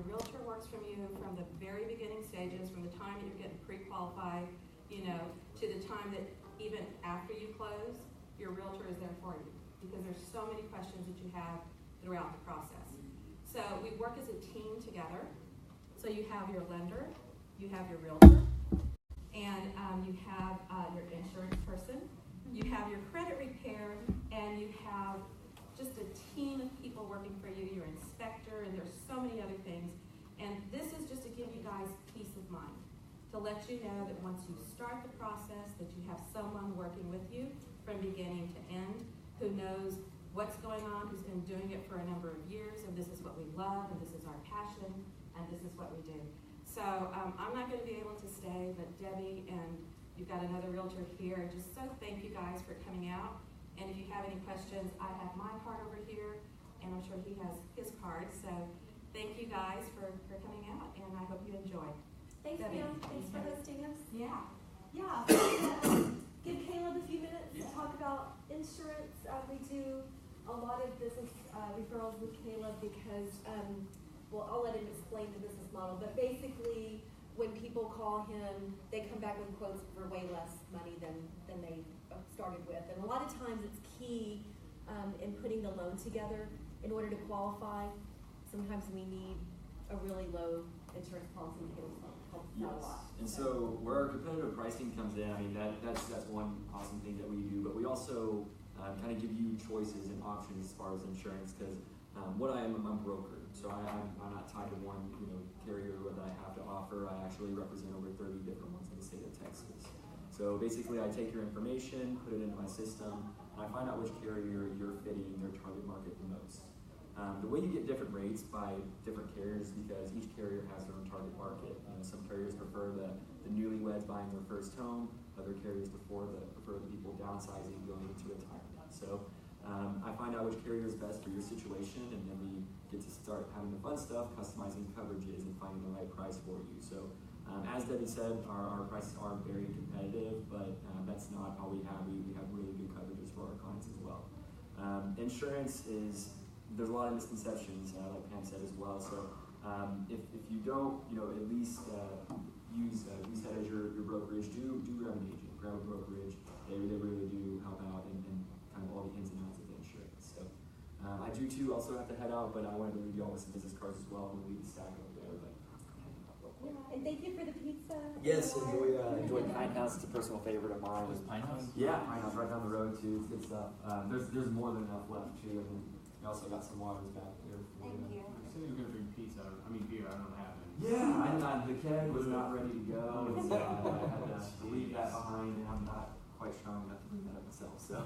your realtor works from you from the very beginning stages, from the time that you're getting pre-qualified, to the time that even after you close, your realtor is there for you, because there's so many questions that you have throughout the process. So we work as a team together. So you have your lender, you have your realtor, and you have your insurance person, you have your credit repair, and you have just a team of people working for you, your inspector, and there's so many other things. And this is just to give you guys peace of mind, to let you know that once you start the process, that you have someone working with you from beginning to end, who knows what's going on, who's been doing it for a number of years, and this is what we love, and this is our passion, and this is what we do. So I'm not going to be able to stay, but Debbie and you've got another realtor here. Just so thank you guys for coming out. And if you have any questions, I have my card over here, and I'm sure he has his card. So thank you guys for coming out, and I hope you enjoy. Thanks, Pam. Thanks for hosting us. Yeah. Yeah. Give Caleb a few minutes to talk about insurance. We do a lot of business referrals with Caleb because, well, I'll let him explain the business model, but basically when people call him, they come back with quotes for way less money than they started with. And a lot of times it's key in putting the loan together in order to qualify. Sometimes we need a really low insurance policy to get us help out a lot. And so where our competitive pricing comes in, I mean, that's one awesome thing that we do, but we also kind of give you choices and options as far as insurance, because what I'm a broker, so I'm not tied to one carrier that I have to offer. I actually represent over 30 different ones in the state of Texas. So basically I take your information, put it into my system, and I find out which carrier you're fitting their target market the most. The way you get different rates by different carriers is because each carrier has their own target market. Some carriers prefer the newlyweds buying their first home, other carriers prefer the people downsizing going into retirement. So I find out which carrier is best for your situation, and then we get to start having the fun stuff, customizing coverages and finding the right price for you. So as Debbie said, our prices are very competitive, but that's not all we have. We have really good coverages for our clients as well. Insurance there's a lot of misconceptions, like Pam said as well. So if you don't, at least use that as your brokerage, do grab an agent, grab a brokerage. They really do help out in kind of all the ins and outs of the insurance. So I do too also have to head out, but I wanted to leave you all with some business cards as well. I'm going to leave the stack over there. But Yeah, and thank you for the pizza. yes, enjoy Pine House. It's a personal favorite of mine. Was Pine House? Yeah, Pine House right down the road too. It's good stuff. There's more than enough left too. And we also got some waters back here. Thank you. You said you were going to drink pizza. Beer. I don't know what happened. Yeah, the keg was not ready to go, and so I had to leave that behind, and I'm not quite strong enough to bring that up myself. So,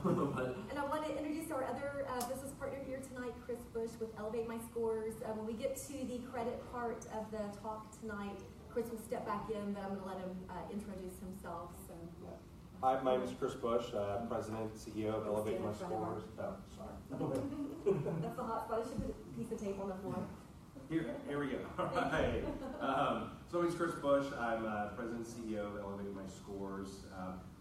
And I want to introduce our other business partner here tonight, Chris Bush with Elevate My Scores. When we get to the credit part of the talk tonight, Chris will step back in, but I'm going to let him introduce himself. So. Hi, my name is Chris Bush, President, CEO of Elevate My Scores. Oh, sorry. That's the hot spot. I should put a piece of tape on the floor. Here we go. All right. So my name is Chris Bush. I'm President and CEO of Elevate My Scores.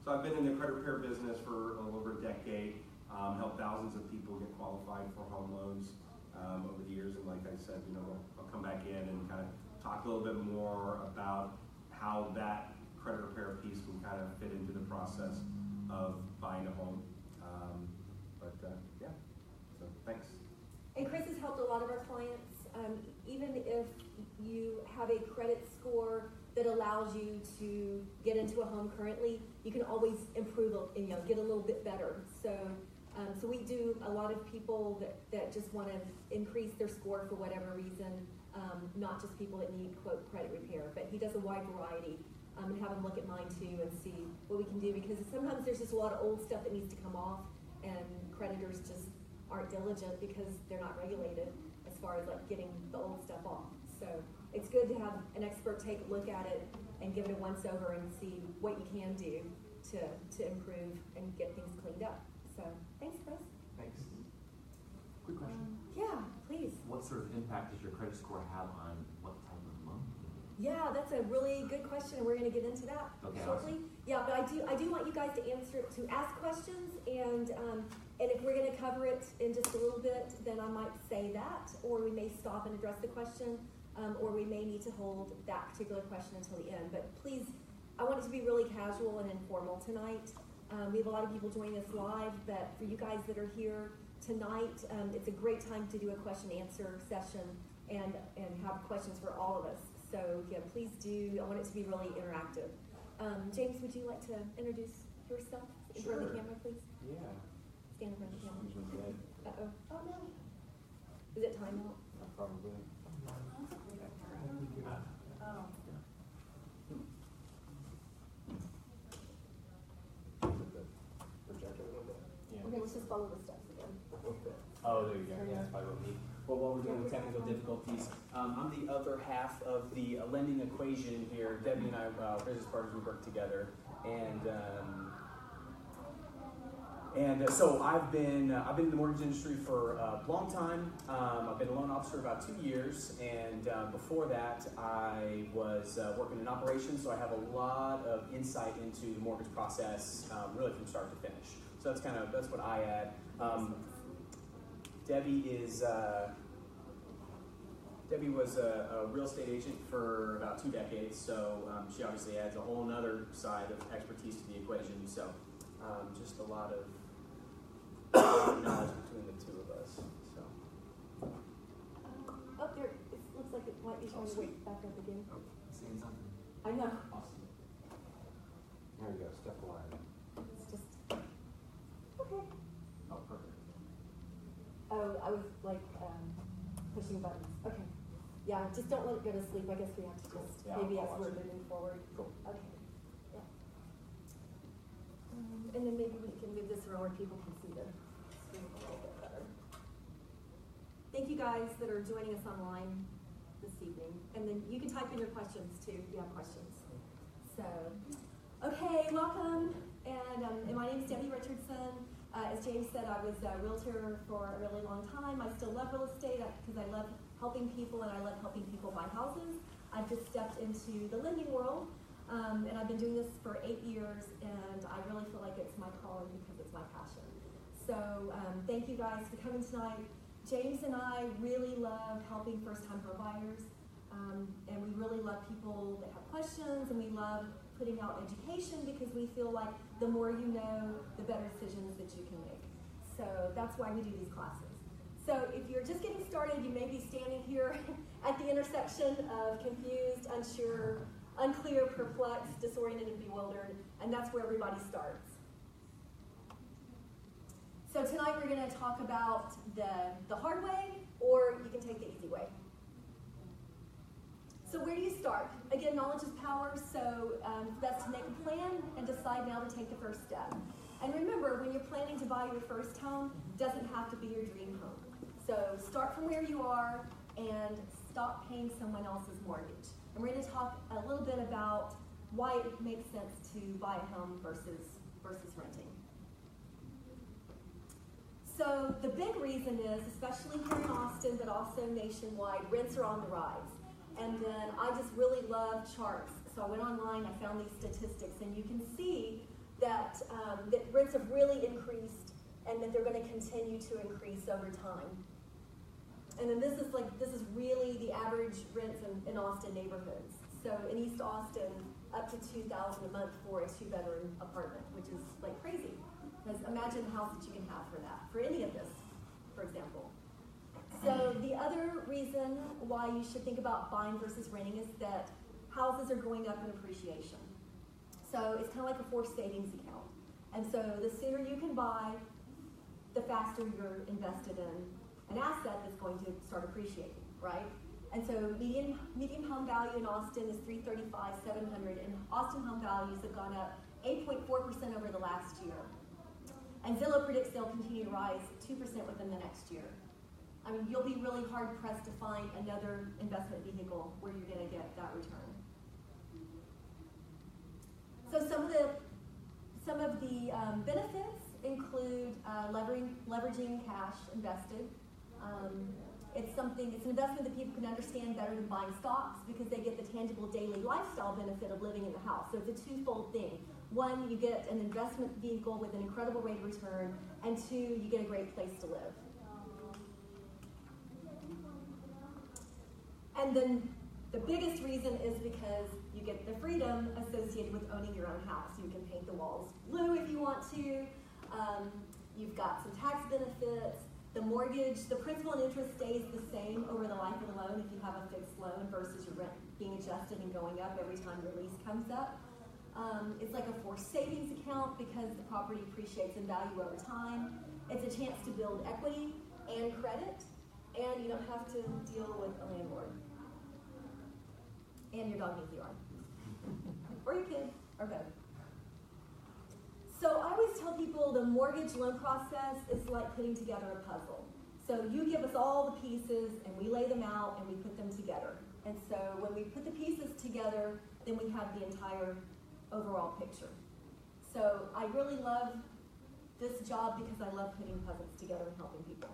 So I've been in the credit repair business for a little over a decade. Helped thousands of people get qualified for home loans over the years. And like I said, I'll come back in and kind of talk a little bit more about how that credit repair piece can kind of fit into the process of buying a home. Yeah, so thanks. And Chris has helped a lot of our clients. Even if you have a credit score that allows you to get into a home currently, you can always improve, get a little bit better. So we do a lot of people that just want to increase their score for whatever reason, not just people that need, quote, credit repair, but he does a wide variety. And have him look at mine too and see what we can do, because sometimes there's just a lot of old stuff that needs to come off, and creditors just aren't diligent because they're not regulated as far as like getting the old stuff off. So it's good to have an expert take a look at it and give it a once over and see what you can do to improve and get things cleaned up. So thanks, Chris. Thanks. Quick question. Yeah, please. What sort of impact does your credit score have on what type of loan? Yeah, that's a really good question, and we're going to get into that shortly. Awesome. Yeah, but I do want you guys to ask questions, and if we're going to cover it in just a little bit, then I might say that, or we may stop and address the question. or we may need to hold that particular question until the end. But please, I want it to be really casual and informal tonight. We have a lot of people joining us live, but for you guys that are here tonight, it's a great time to do a question-answer session and have questions for all of us. So yeah, please do. I want it to be really interactive. James, would you like to introduce yourself in front of the camera, please? Yeah. Stand in front of the camera. Usually dead. Uh-oh. Oh, no. Is it time out? Probably. Okay, let's just follow the steps again. Oh, there you go. Yeah, that's probably what we need. Well, while we're doing the technical difficulties, I'm the other half of the lending equation here. Debbie and I, business partners, we work together, and so I've been in the mortgage industry for a long time. I've been a loan officer about 2 years, and before that, I was working in operations. So I have a lot of insight into the mortgage process, really from start to finish. So that's what I add. Debbie was a real estate agent for about 2 decades, so she obviously adds a whole other side of expertise to the equation. So just a lot of knowledge between the two of us. So. Oh, there. It looks like it might be trying to wake back up again. Oh, seeing something. I know. Awesome. There you go, step one. It's just okay. Oh, perfect. Oh, I was like pushing buttons. Okay. Yeah, just don't let it go to sleep. I guess we have to just maybe as we're moving forward. Cool. Okay. Yeah. And then maybe we can move this around where people can see the screen a little bit better. Thank you guys that are joining us online this evening. And then you can type in your questions too if you have questions. So, okay, welcome. And my name is Debbie Richardson. As James said, I was a realtor for a really long time. I still love real estate because I love helping people and I love helping people buy houses. I've just stepped into the lending world, and I've been doing this for 8 years, and I really feel like it's my calling because it's my passion. So thank you guys for coming tonight. James and I really love helping first-time home buyers, and we really love people that have questions, and we love putting out education because we feel like the more you know, the better decisions that you can make. So that's why we do these classes. So if you're just getting started, you may be standing here at the intersection of confused, unsure, unclear, perplexed, disoriented, and bewildered, and that's where everybody starts. So tonight we're going to talk about the hard way, or you can take the easy way. So where do you start? Again, knowledge is power, so that's to make a plan and decide now to take the first step. And remember, when you're planning to buy your first home, it doesn't have to be your dream home. So start from where you are and stop paying someone else's mortgage. And we're going to talk a little bit about why it makes sense to buy a home versus renting. So the big reason is, especially here in Austin, but also nationwide, rents are on the rise. And then I just really love charts. So I went online, I found these statistics, and you can see that, that rents have really increased and that they're going to continue to increase over time. And then this is really the average rents in Austin neighborhoods. So in East Austin, up to $2,000 a month for a 2-bedroom apartment, which is like crazy. Because imagine the house that you can have for that, for any of this, for example. So the other reason why you should think about buying versus renting is that houses are going up in appreciation. So it's kind of like a forced savings account. And so the sooner you can buy, the faster you're invested in an asset that's going to start appreciating, right? And so median home value in Austin is $335,700, and Austin home values have gone up 8.4% over the last year. And Zillow predicts they'll continue to rise 2% within the next year. I mean, you'll be really hard pressed to find another investment vehicle where you're going to get that return. So some of the benefits include leveraging cash invested. It's an investment that people can understand better than buying stocks because they get the tangible daily lifestyle benefit of living in the house. So it's a twofold thing. One, you get an investment vehicle with an incredible rate of return, and two, you get a great place to live. And then the biggest reason is because you get the freedom associated with owning your own house. You can paint the walls blue if you want to. You've got some tax benefits. The mortgage, the principal and interest stays the same over the life of the loan if you have a fixed loan versus your rent being adjusted and going up every time your lease comes up. It's like a forced savings account because the property appreciates in value over time. It's a chance to build equity and credit, and you don't have to deal with a landlord. And your dog needs the yard. Or your kid, or both. So I always tell people the mortgage loan process is like putting together a puzzle. So you give us all the pieces, and we lay them out, and we put them together. And so when we put the pieces together, then we have the entire overall picture. So I really love this job because I love putting puzzles together and helping people.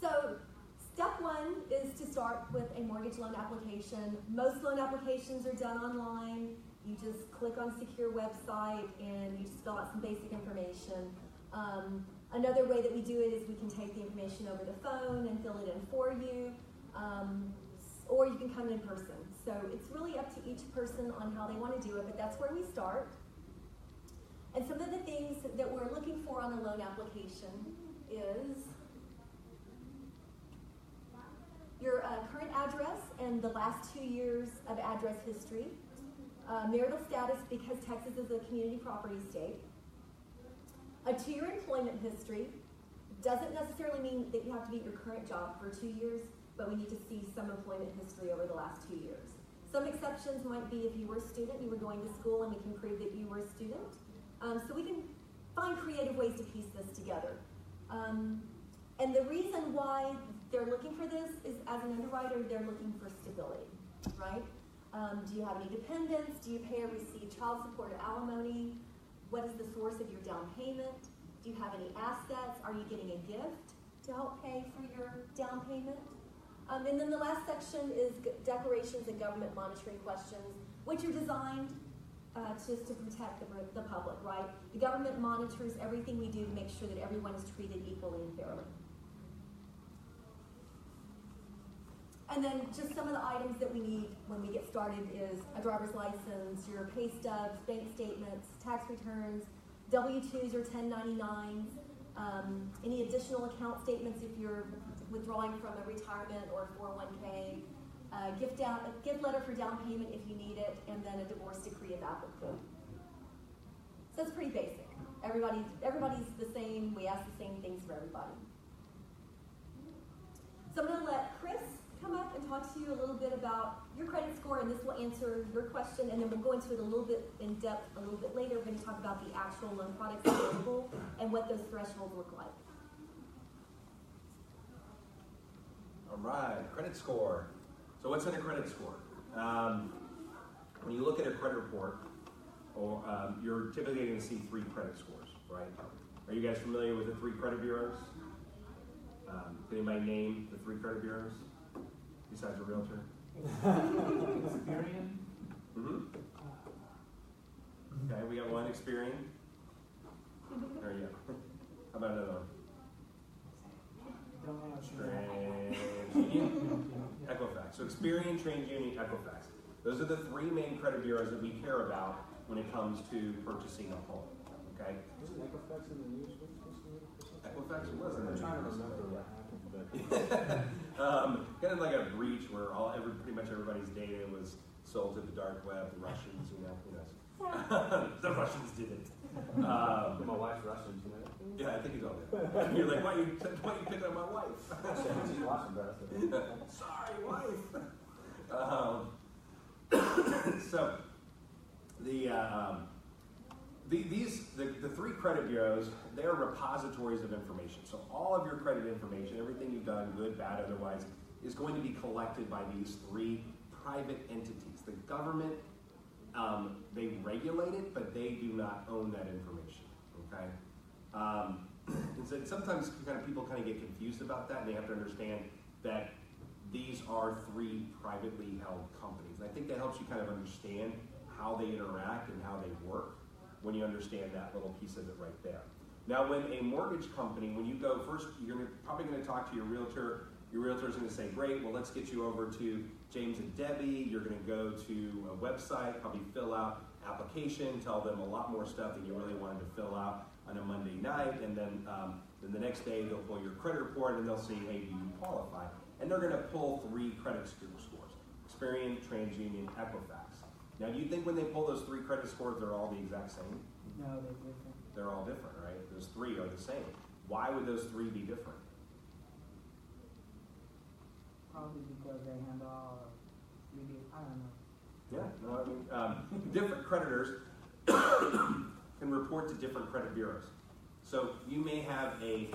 So step one is to start with a mortgage loan application. Most loan applications are done online. You just click on secure website and you just fill out some basic information. Another way that we do it is we can take the information over the phone and fill it in for you, or you can come in person. So it's really up to each person on how they want to do it, but that's where we start. And some of the things that we're looking for on a loan application is your current address and the last 2 years of address history. Marital status, because Texas is a community property state. A 2-year employment history. Doesn't necessarily mean that you have to be at your current job for 2 years, but we need to see some employment history over the last 2 years. Some exceptions might be if you were a student, you were going to school, and we can prove that you were a student. So we can find creative ways to piece this together. And the reason why they're looking for this is, as an underwriter, they're looking for stability, right? Do you have any dependents? Do you pay or receive child support or alimony? What is the source of your down payment? Do you have any assets? Are you getting a gift to help pay for your down payment? And then the last section is declarations and government monitoring questions, which are designed just to protect the public, right? The government monitors everything we do to make sure that everyone is treated equally and fairly. And then just some of the items that we need when we get started is a driver's license, your pay stubs, bank statements, tax returns, W-2s or 1099s, any additional account statements if you're withdrawing from a retirement or 401k, gift letter for down payment if you need it, and then a divorce decree if applicable. So it's pretty basic. Everybody's the same. We ask the same things for everybody. So I'm going to let Chris come up and talk to you a little bit about your credit score, and this will answer your question, and then we'll go into it a little bit in depth a little bit later when we talk about the actual loan products available and what those thresholds look like. All right, credit score. So what's in a credit score? When you look at a credit report, you're typically going to see 3 credit scores, right? Are you guys familiar with the 3 credit bureaus? Can anybody name the 3 credit bureaus besides a realtor? Experian? Mm-hmm. Okay, we got one, Experian. There you go. How about another one? TransUnion, Equifax. So Experian, TransUnion, Equifax. Those are the 3 main credit bureaus that we care about when it comes to purchasing a home. Okay? Wasn't Equifax in the news? Equifax was in the I'm news. trying to remember what happened, but Kind of like a breach where pretty much everybody's data was sold to the dark web, the Russians, you know. The Russians did it. my wife's Russian, you know. Yeah, I think he's all there. You're like, why you picking on my wife? She's watching, bro. Sorry, wife. So the 3 credit bureaus, they're repositories of information. So all of your credit information, everything you've done, good, bad, otherwise, is going to be collected by these 3 private entities. The government, they regulate it, but they do not own that information. Okay. And so sometimes people get confused about that, and they have to understand that these are 3 privately held companies. And I think that helps you understand how they interact and how they work when you understand that little piece of it right there. Now, when a mortgage company, when you go first, you're probably going to talk to your realtor. Your realtor is going to say, great, well, let's get you over to James and Debbie. You're going to go to a website, probably fill out application, tell them a lot more stuff than you really wanted to fill out on a Monday night, and then the next day they'll pull your credit report and they'll say, hey, do you qualify? And they're going to pull 3 credit scores: Experian, TransUnion, Equifax. Now, do you think when they pull those 3 credit scores, they're all the exact same? No, they're different. They're all different, right? Those 3 are the same. Why would those 3 be different? Probably because they handle all of I don't know. Yeah, no, I mean, different creditors can report to different credit bureaus. So you may have a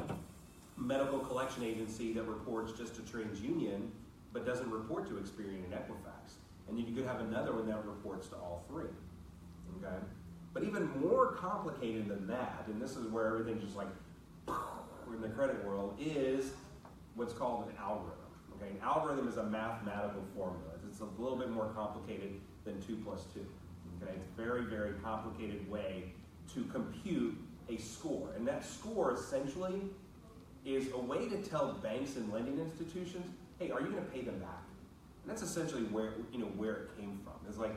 medical collection agency that reports just to TransUnion, but doesn't report to Experian and Equifax. And then you could have another one that reports to all 3. Okay? But even more complicated than that, and this is where everything's just like in the credit world, is what's called an algorithm. Okay? An algorithm is a mathematical formula. It's a little bit more complicated than 2 plus 2. Okay? It's a very, very complicated way to compute a score. And that score essentially is a way to tell banks and lending institutions, hey, are you going to pay them back? And that's essentially where it came from. It's like,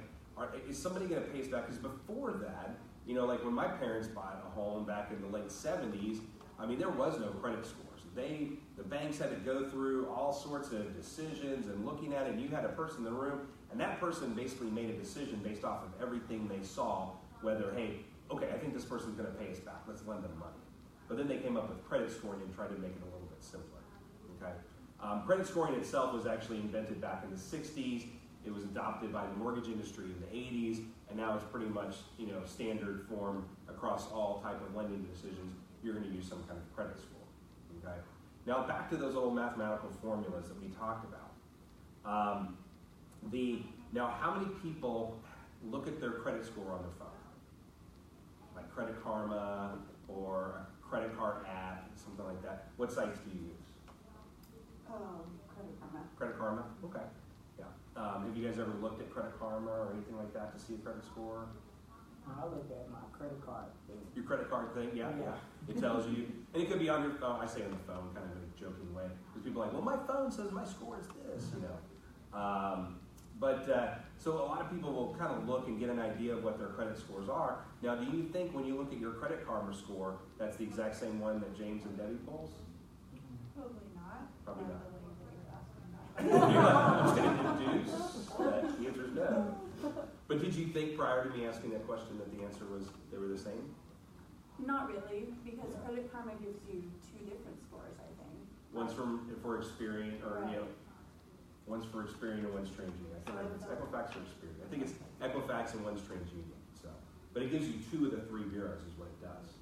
is somebody going to pay us back? Because before that, like when my parents bought a home back in the late 70s, I mean, there was no credit scores. The banks had to go through all sorts of decisions and looking at it, and you had a person in the room, and that person basically made a decision based off of everything they saw, whether, hey, okay, I think this person's going to pay us back. Let's lend them money. But then they came up with credit scoring and tried to make it a little bit simpler. Okay? Credit scoring itself was actually invented back in the 60s. It was adopted by the mortgage industry in the 80s, and now it's pretty much standard form across all type of lending decisions. You're going to use some kind of credit score. Okay? Now back to those old mathematical formulas that we talked about. Now, how many people look at their credit score on their phone? Like Credit Karma or a credit card app, something like that. What sites do you use? Credit Karma. Credit Karma? Okay. Yeah. Have you guys ever looked at Credit Karma or anything like that to see a credit score? I look at my credit card thing. Your credit card thing? Yeah. It tells you. And it could be on your phone. I say on the phone kind of in a joking way. Because people are like, well, my phone says my score is this, So a lot of people will kind of look and get an idea of what their credit scores are. Now, do you think when you look at your Credit Karma score, that's the exact same one that James and Debbie pulls? Probably not. Probably not. The way that you're asking that. I'm just going to deduce that the answer is no. But did you think prior to me asking that question that the answer was they were the same? Not really, because Yeah. Credit Karma gives you 2 different scores, I think. One's for Experian, or Right. one's for Experian and one's TransUnion. I think it's Equifax or Experian. I think it's Equifax and one's TransUnion. So, but it gives you 2 of the 3 bureaus is what it does.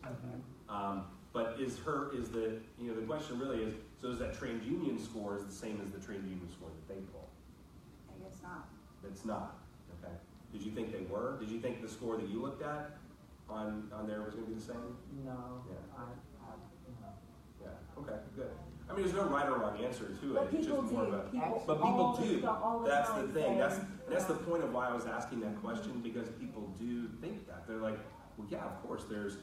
But the question really is, so is that TransUnion score is the same as the TransUnion score that they pull? I guess not. It's not. Okay. Did you think they were? Did you think the score that you looked at on there was going to be the same? No. Yeah. No. Yeah. Okay. Good. I mean, there's no right or wrong answer to it. But It's people just more do. of a. People But people all do. all the That's time the thing. say, That's the point of why I was asking that question, because people do think that. They're like, well, yeah, of course. There's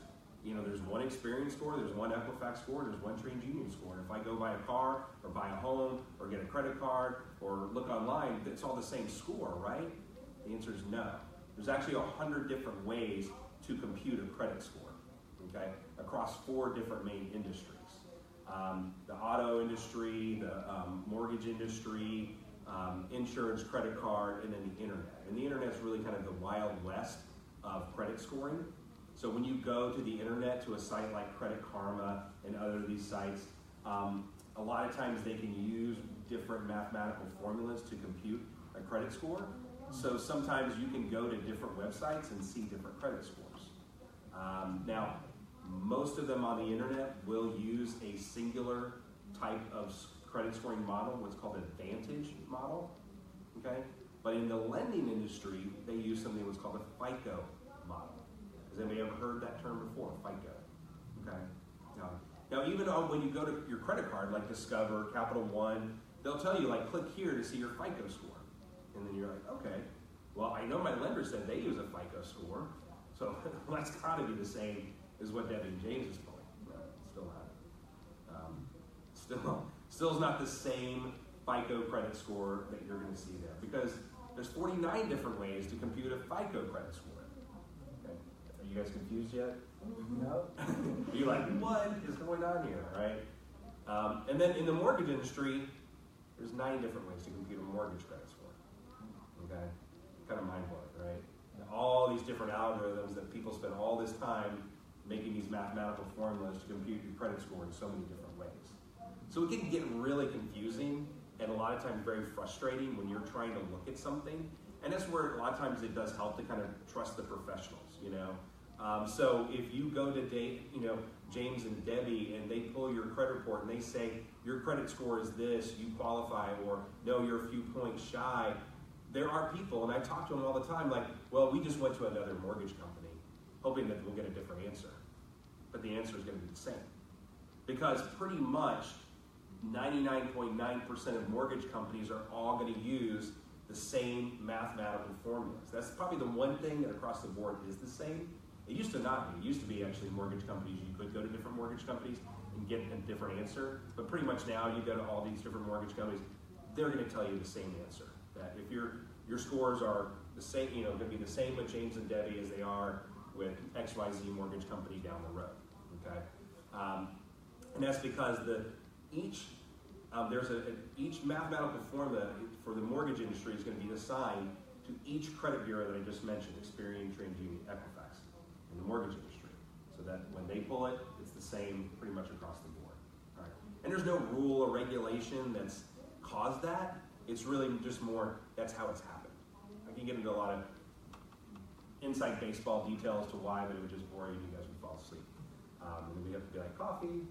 one Experian score, there's one Equifax score, there's one TransUnion score. And if I go buy a car or buy a home or get a credit card or look online, it's all the same score, right? The answer is no. There's actually 100 different ways to compute a credit score, okay, across 4 different main industries. The auto industry, the mortgage industry, insurance, credit card, and then the internet. And the internet's really kind of the wild west of credit scoring. So when you go to the internet, to a site like Credit Karma and other of these sites, a lot of times they can use different mathematical formulas to compute a credit score. So sometimes you can go to different websites and see different credit scores. Now, most of them on the internet will use a singular type of credit scoring model, what's called a Vantage model, okay? But in the lending industry, they use something what's called a FICO model. Has anybody ever heard that term before, FICO? Okay. Now even when you go to your credit card, like Discover, Capital One, they'll tell you, like, click here to see your FICO score. And then you're like, okay, well, I know my lender said they use a FICO score, so that's got to be the same as what Debbie and James is pulling. No, still not. Still is not the same FICO credit score that you're going to see there, because there's 49 different ways to compute a FICO credit score. Okay. Are you guys confused yet? No. You're like, what is going on here, right? And then in the mortgage industry, there's 9 different ways to compute a mortgage credit score. Okay, kind of mind-blowing, right? And all these different algorithms that people spend all this time making these mathematical formulas to compute your credit score in so many different ways. So it can get really confusing and a lot of times very frustrating when you're trying to look at something. And that's where a lot of times it does help to kind of trust the professionals, you know. So if you go to James and Debbie and they pull your credit report and they say your credit score is this, you qualify, or no, you're a few points shy, there are people, and I talk to them all the time, like, well, we just went to another mortgage company hoping that we'll get a different answer. But the answer is going to be the same. Because pretty much 99.9% of mortgage companies are all going to use the same mathematical formulas. That's probably the one thing that across the board is the same. It used to not be. It used to be actually mortgage companies. You could go to different mortgage companies and get a different answer. But pretty much now you go to all these different mortgage companies, they're going to tell you the same answer. That if your scores are the same, going to be the same with James and Debbie as they are with XYZ mortgage company down the road. Okay, and that's because each mathematical formula for the mortgage industry is going to be assigned to each credit bureau that I just mentioned: Experian, TransUnion, Equifax, in the mortgage industry, so that when they pull it, it's the same pretty much across the board. All right, and there's no rule or regulation that's caused that. It's really just more, that's how it's happened. I can get into a lot of inside baseball details to why, but it would just bore you and you guys would fall asleep. And then we have to be like, coffee.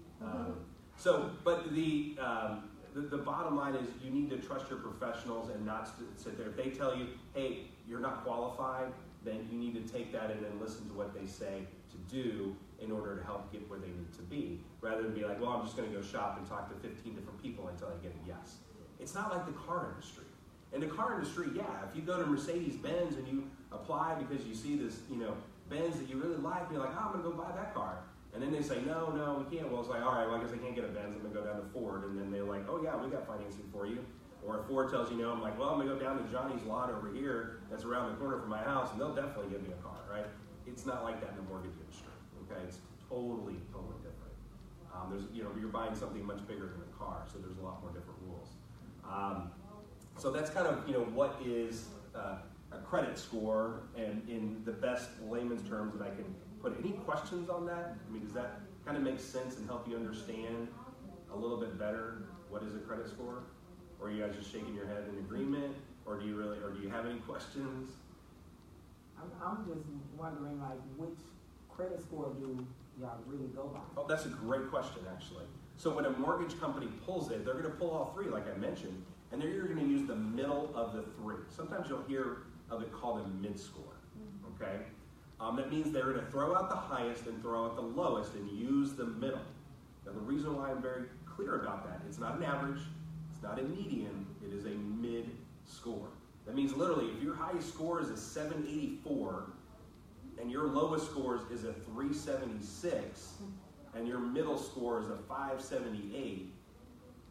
But the bottom line is you need to trust your professionals and not sit there. If they tell you, hey, you're not qualified, then you need to take that and then listen to what they say to do in order to help get where they need to be, rather than be like, well, I'm just going to go shop and talk to 15 different people until I get a yes. It's not like the car industry. In the car industry, yeah, if you go to Mercedes-Benz and you apply because you see this, Benz that you really like, and you're like, oh, I'm going to go buy that car. And then they say, no, we can't. Well, it's like, all right, well, I guess I can't get a Benz. I'm going to go down to Ford. And then they're like, oh, yeah, we got financing for you. Or if Ford tells you no, I'm like, well, I'm going to go down to Johnny's lot over here that's around the corner from my house, and they'll definitely give me a car, right? It's not like that in the mortgage industry, okay? It's totally different. You're buying something much bigger than a car, so there's a lot more different rules. So that's kind of, what is a credit score, and in the best layman's terms that I can put. Any questions on that? I mean, does that kind of make sense and help you understand a little bit better what is a credit score? Or are you guys just shaking your head in agreement? Or do you have any questions? I'm just wondering, like, which credit score do y'all really go by? Oh, that's a great question, actually. So when a mortgage company pulls it, they're going to pull all 3, like I mentioned, and they're going to use the middle of the 3. Sometimes you'll hear of it called a mid-score, okay? That means they're going to throw out the highest and throw out the lowest and use the middle. Now, the reason why I'm very clear about that, it's not an average, it's not a median, it is a mid-score. That means literally, if your highest score is a 784 and your lowest score is a 376 and your middle score is a 578,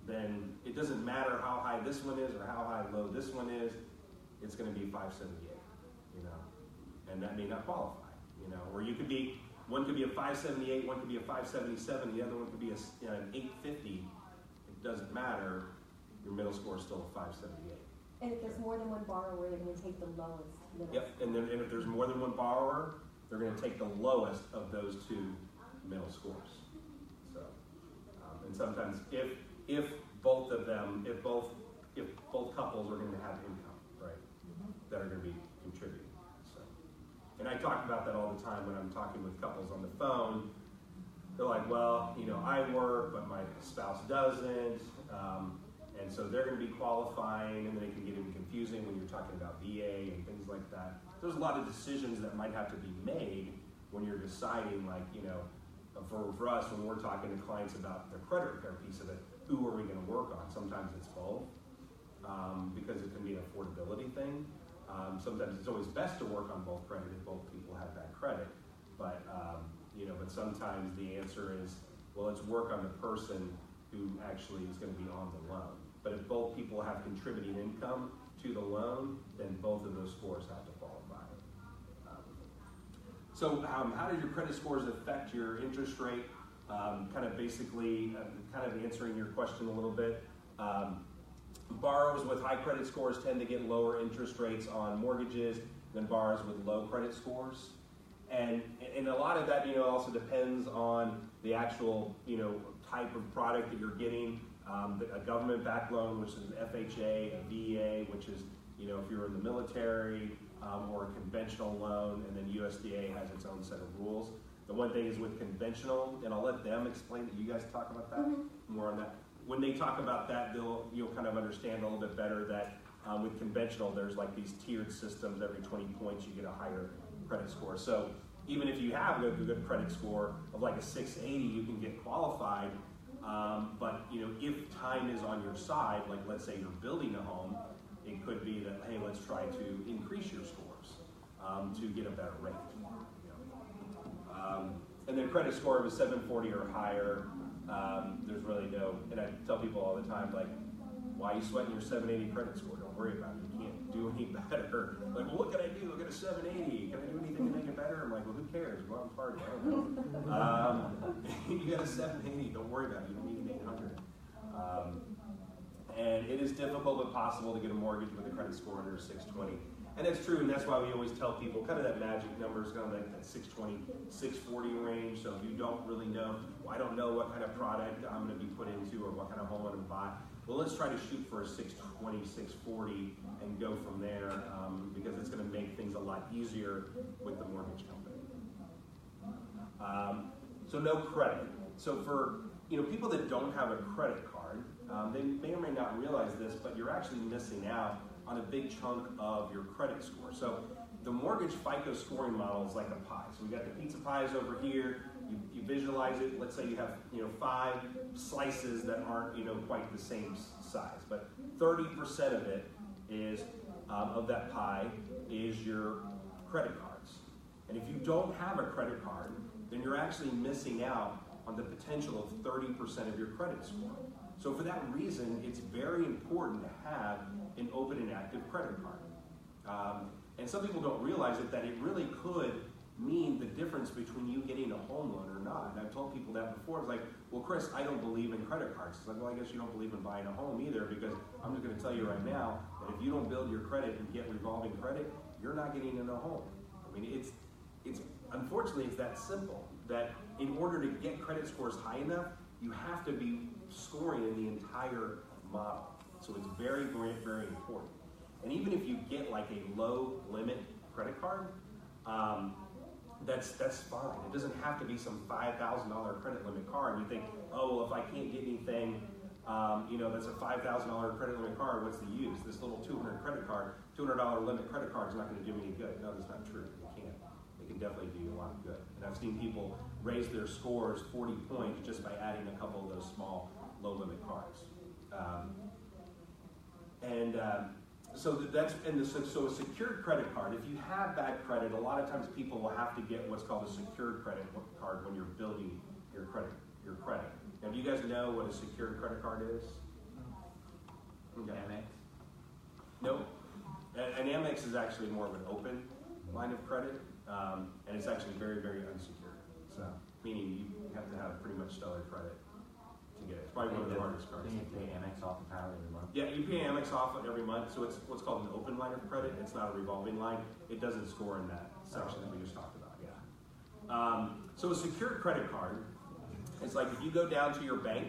then it doesn't matter how high this one is or how low this one is, it's going to be 578, and that may not qualify, or one could be a 578, one could be a 577, the other one could be an 850. It doesn't matter. Your middle score is still a 578. And if there's more than one borrower, they're going to take the lowest middle. Yep, and if there's more than one borrower, they're going to take the lowest of those 2 middle scores. So, and sometimes if both couples are going to have income, right, that are going to be contributing. So, and I talk about that all the time when I'm talking with couples on the phone. They're like, well, I work, but my spouse doesn't. And so they're going to be qualifying, and then it can get even confusing when you're talking about VA and things like that. There's a lot of decisions that might have to be made when you're deciding, like, for us, when we're talking to clients about the credit repair piece of it, who are we going to work on? Sometimes it's both, because it can be an affordability thing. Sometimes it's always best to work on both credit if both people have that credit. But, but sometimes the answer is, well, let's work on the person who actually is going to be on the loan. But if both people have contributing income to the loan, then both of those scores have to qualify. So how does your credit scores affect your interest rate? Kind of basically, kind of answering your question a little bit. Borrowers with high credit scores tend to get lower interest rates on mortgages than borrowers with low credit scores. And a lot of that, also depends on the actual, type of product that you're getting. A government-backed loan, which is an FHA, a VA, which is, if you're in the military, or a conventional loan, and then USDA has its own set of rules. The one thing is with conventional, and I'll let them explain, you guys talk about that, more on that. When they talk about that, you'll kind of understand a little bit better that with conventional, there's like these tiered systems. Every 20 points, you get a higher credit score. So even if you have a good credit score of like a 680, you can get qualified. But if time is on your side, like let's say you're building a home, it could be that, hey, let's try to increase your scores to get a better rate. And then credit score of a 740 or higher, there's really no, and I tell people all the time, like, why are you sweating your 780 credit score? Don't worry about it. You can't do any better. Like, well, what can I do? I got a 780. Can I do anything to make it better? I'm like, well, who cares? Go out and party. I don't know. You got a 780. Don't worry about it. You don't need an 800. And it is difficult but possible to get a mortgage with a credit score under 620. And that's true, and that's why we always tell people kind of that magic number is kind of like that 620, 640 range. So if you don't really know, well, I don't know what kind of product I'm going to be put into or what kind of home I'm going to buy. Well, let's try to shoot for a 620, 640 and go from there because it's going to make things a lot easier with the mortgage company. So no credit. So for people that don't have a credit card, they may or may not realize this, but you're actually missing out on a big chunk of your credit score. So the mortgage FICO scoring model is like a pie. So we got the pizza pies over here. You visualize it. Let's say you have 5 slices that aren't quite the same size, but 30% of it is of that pie is your credit cards. And if you don't have a credit card, then you're actually missing out on the potential of 30% of your credit score. So for that reason, it's very important to have an open and active credit card. And some people don't realize it, that it really could mean the difference between you getting a home loan or not. And I've told people that before. It's like, well, Chris, I don't believe in credit cards. It's like, well, I guess you don't believe in buying a home either, because I'm just going to tell you right now that if you don't build your credit and get revolving credit, you're not getting in a home. I mean, it's unfortunately, it's that simple, that in order to get credit scores high enough, you have to be scoring in the entire model. So it's very, very, very important. And even if you get like a low limit credit card, that's fine. It doesn't have to be some $5,000 credit limit card. And you think, oh, well, if I can't get anything, that's a $5,000 credit limit card, what's the use? This little $200 limit credit card is not going to do me any good. No, that's not true. It can't. It can definitely do you a lot of good. And I've seen people raise their scores 40 points just by adding a couple of those small low limit cards. So a secured credit card, if you have bad credit, a lot of times people will have to get what's called a secured credit card when you're building your credit. Now, do you guys know what a secured credit card is? Okay. Amex? Nope. An Amex is actually more of an open line of credit, and it's actually very, very unsecured. So, meaning you have to have pretty much stellar credit to get it. It's probably one of the hardest cards. Then you pay Amex off entirely every month? Yeah, you pay Amex off every month, so it's what's called an open line of credit. It's not a revolving line. It doesn't score in that section that we just talked about, yeah. So a secured credit card, it's like if you go down to your bank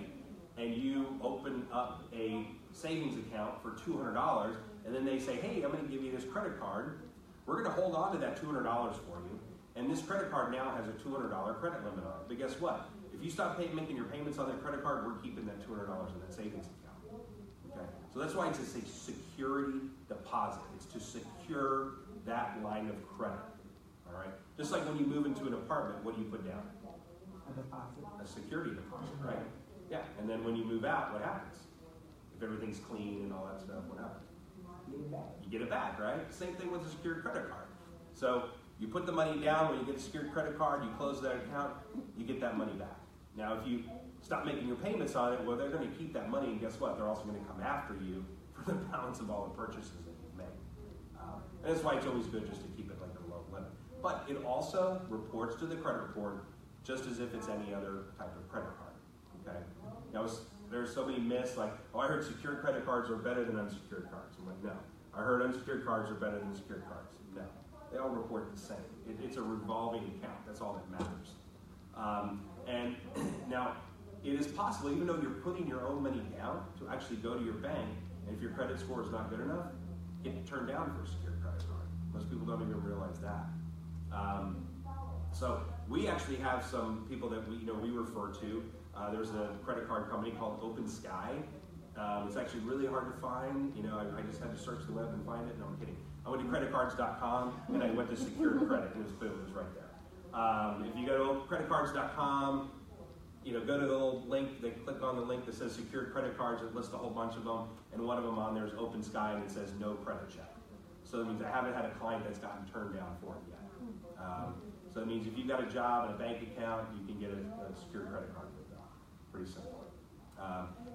and you open up a savings account for $200, and then they say, hey, I'm going to give you this credit card. We're going to hold on to that $200 for you, and this credit card now has a $200 credit limit on it. But guess what? If you stop making your payments on that credit card, we're keeping that $200 in that savings account. Okay? So that's why it's a security deposit. It's to secure that line of credit. All right? Just like when you move into an apartment, what do you put down? A deposit. A security deposit, right? Yeah. And then when you move out, what happens? If everything's clean and all that stuff, what happens? You get it back, right? Same thing with a secured credit card. So you put the money down when you get a secured credit card, you close that account, you get that money back. Now, if you stop making your payments on it, well, they're going to keep that money, and guess what? They're also going to come after you for the balance of all the purchases that you've made. And that's why it's always good just to keep it like a low limit. But it also reports to the credit report just as if it's any other type of credit card. Okay? Now, there's so many myths like, oh, I heard secured credit cards are better than unsecured cards. I'm like, no. I heard unsecured cards are better than secured cards. No. They all report the same. It's a revolving account. That's all that matters. And now, it is possible, even though you're putting your own money down, to actually go to your bank, and if your credit score is not good enough, get turned down for a secured credit card. Most people don't even realize that. So we actually have some people that we refer to. There's a credit card company called Open Sky. It's actually really hard to find. I just had to search the web and find it. No, I'm kidding. I went to creditcards.com and I went to secured credit, and it was boom, it was right there. If you go to creditcards.com, go to the little link, they click on the link that says secured credit cards, it lists a whole bunch of them, and one of them on there is Open Sky, and it says no credit check. So that means I haven't had a client that's gotten turned down for it yet. So that means if you've got a job and a bank account, you can get a secured credit card with that. Pretty simple.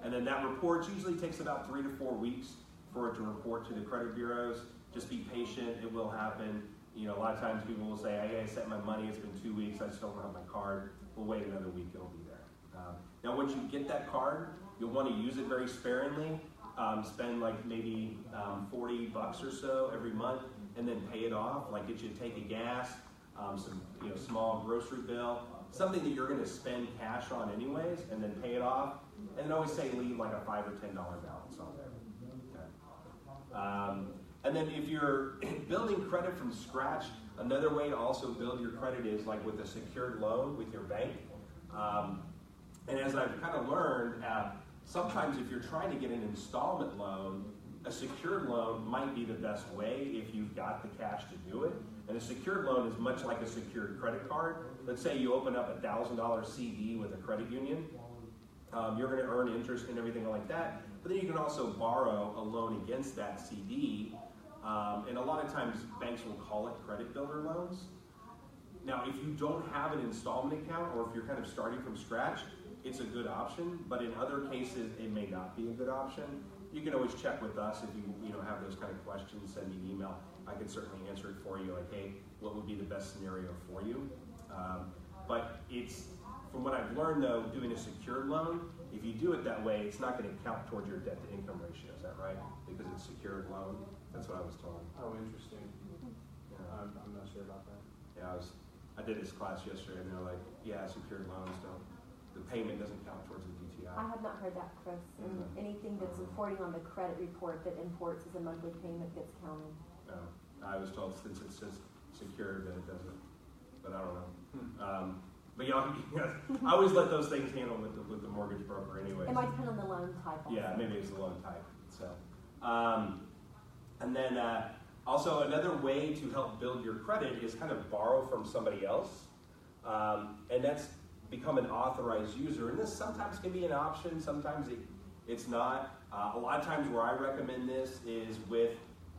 And then that report usually takes about 3 to 4 weeks for it to report to the credit bureaus. Just be patient, it will happen. A lot of times people will say, hey, I sent my money, it's been 2 weeks, I still don't have my card. We'll wait another week, it'll be there. Now once you get that card, you'll want to use it very sparingly. Spend like maybe $40 or so every month, and then pay it off. Like get you a tank of gas, some small grocery bill, something that you're going to spend cash on anyways, and then pay it off. And then always say leave like a $5 or $10 balance on there. Okay. And then if you're building credit from scratch, another way to also build your credit is like with a secured loan with your bank. And as I've kind of learned, sometimes if you're trying to get an installment loan, a secured loan might be the best way if you've got the cash to do it. And a secured loan is much like a secured credit card. Let's say you open up a $1,000 CD with a credit union. You're going to earn interest and everything like that. But then you can also borrow a loan against that CD. And a lot of times banks will call it credit builder loans. Now, if you don't have an installment account, or if you're kind of starting from scratch, it's a good option. But in other cases, it may not be a good option. You can always check with us if you have those kind of questions. Send me an email. I can certainly answer it for you. Like, hey, what would be the best scenario for you? But it's, from what I've learned though, doing a secured loan, if you do it that way, it's not going to count towards your debt to income ratio. Is that right? Because it's a secured loan. That's what I was told. Oh, interesting. Yeah. I'm not sure about that. Yeah, I did this class yesterday, and they're like, yeah, secured loans the payment doesn't count towards the DTI. I have not heard that, Chris. And anything that's reporting on the credit report that imports as a monthly payment gets counted. No, I was told since it says secured, then it doesn't. But I don't know. But I always let those things handle with the mortgage broker anyway. It might depend on the loan type also. Yeah, maybe it's the loan type. So, and then also another way to help build your credit is kind of borrow from somebody else, and that's become an authorized user. And this sometimes can be an option, sometimes it's not. A lot of times where I recommend this is with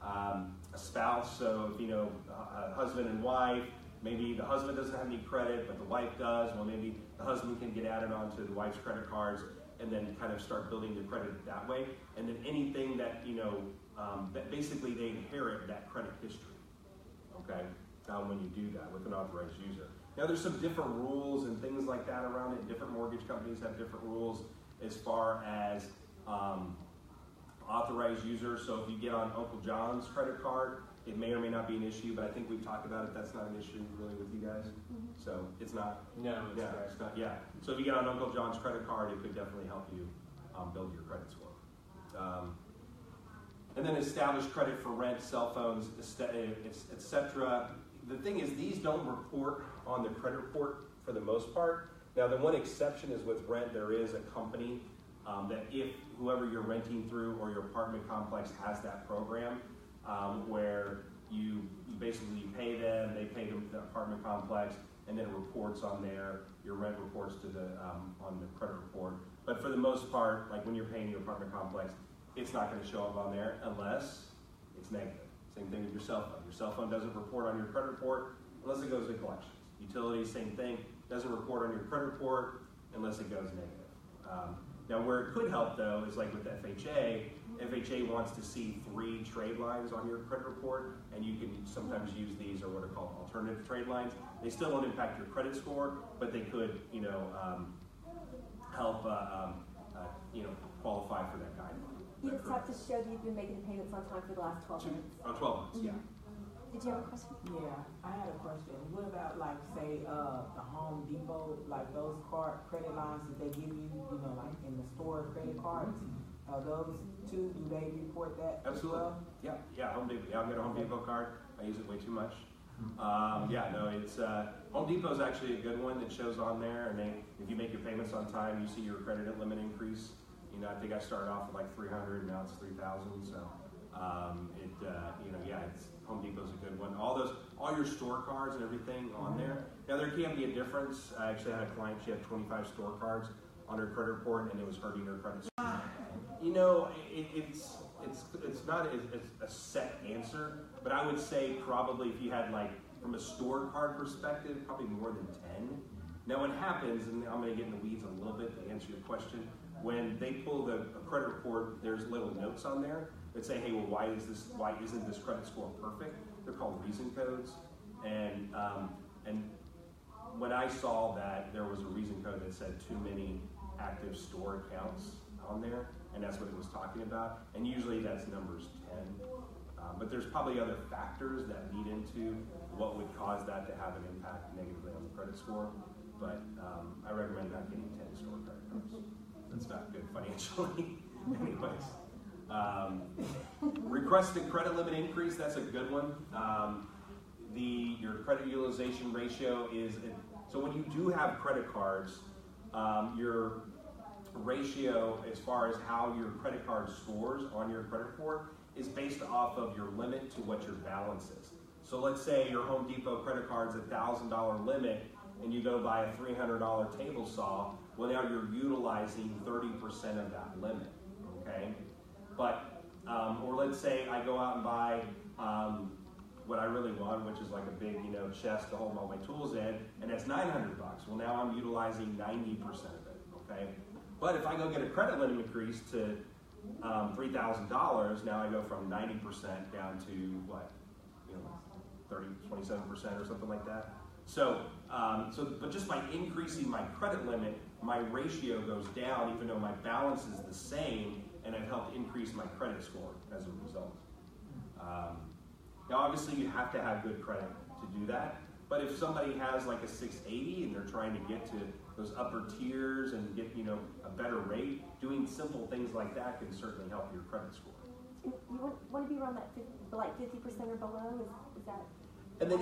a spouse. So if a husband and wife, maybe the husband doesn't have any credit, but the wife does. Well, maybe the husband can get added onto the wife's credit cards and then kind of start building the credit that way. And then anything that, that basically they inherit that credit history, okay, when you do that with an authorized user. Now, there's some different rules and things like that around it. Different mortgage companies have different rules as far as authorized users. So if you get on Uncle John's credit card, it may or may not be an issue, but I think we've talked about it. That's not an issue really with you guys. So it's not. No, It's not. Yeah. So if you get on Uncle John's credit card, it could definitely help you build your credit score. And then establish credit for rent, cell phones, etc. The thing is, these don't report on the credit report for the most part. Now, the one exception is with rent. There is a company that if whoever you're renting through or your apartment complex has that program, where you basically pay them, they pay the apartment complex, and then it reports on there. Your rent reports to on the credit report. But for the most part, like when you're paying your apartment complex, it's not going to show up on there unless it's negative. Same thing with your cell phone. Your cell phone doesn't report on your credit report unless it goes to collections. Utilities, same thing, doesn't report on your credit report unless it goes negative. Now where it could help though is like with FHA. FHA wants to see 3 trade lines on your credit report, and you can sometimes use these or what are called alternative trade lines. They still don't impact your credit score, but they could, help, qualify for that guideline. You just have to show that you've been making payments on time for the last 12 months. 12 months, yeah. Did you have a question? Yeah, I had a question. What about like say the Home Depot, like those credit lines that they give you, like in the store credit cards? Are those two, do they report that as Absolutely. well? Yeah, Home Depot. Yeah, I've got a Home Depot card. I use it way too much. It's Home Depot is actually a good one that shows on there, and if you make your payments on time, you see your credit limit increase. I think I started off with like 300, and now it's 3,000. So, it's Home Depot's a good one. All your store cards and everything on there. Now there can be a difference. I actually had a client; she had 25 store cards on her credit report, and it was hurting her credit score. It's not a set answer, but I would say probably if you had like from a store card perspective, probably more than 10. Now what happens, and I'm going to get in the weeds a little bit to answer your question, when they pull a credit report, there's little notes on there that say, hey, well, why isn't this credit score perfect? They're called reason codes, and when I saw that there was a reason code that said too many active store accounts on there, and that's what it was talking about, and usually that's numbers 10. But there's probably other factors that lead into what would cause that to have an impact negatively on the credit score, but I recommend not getting 10 store credit cards. That's not good financially. Anyways, requested credit limit increase, that's a good one. Your credit utilization ratio so when you do have credit cards, your ratio as far as how your credit card scores on your credit report is based off of your limit to what your balance is. So let's say your Home Depot credit card's $1,000 limit and you go buy a $300 table saw, well now you're utilizing 30% of that limit, okay? But, or let's say I go out and buy what I really want, which is like a big, chest to hold all my tools in, and that's $900. Well now I'm utilizing 90% of it, okay? But if I go get a credit limit increase to $3,000, now I go from 90% down to what, 27% or something like that. So, but just by increasing my credit limit, my ratio goes down, even though my balance is the same, and I've helped increase my credit score as a result. Now, obviously, you have to have good credit to do that. But if somebody has like a 680 and they're trying to get to those upper tiers and get a better rate, doing simple things like that can certainly help your credit score. You want to be around that 50% or below? Is that? And then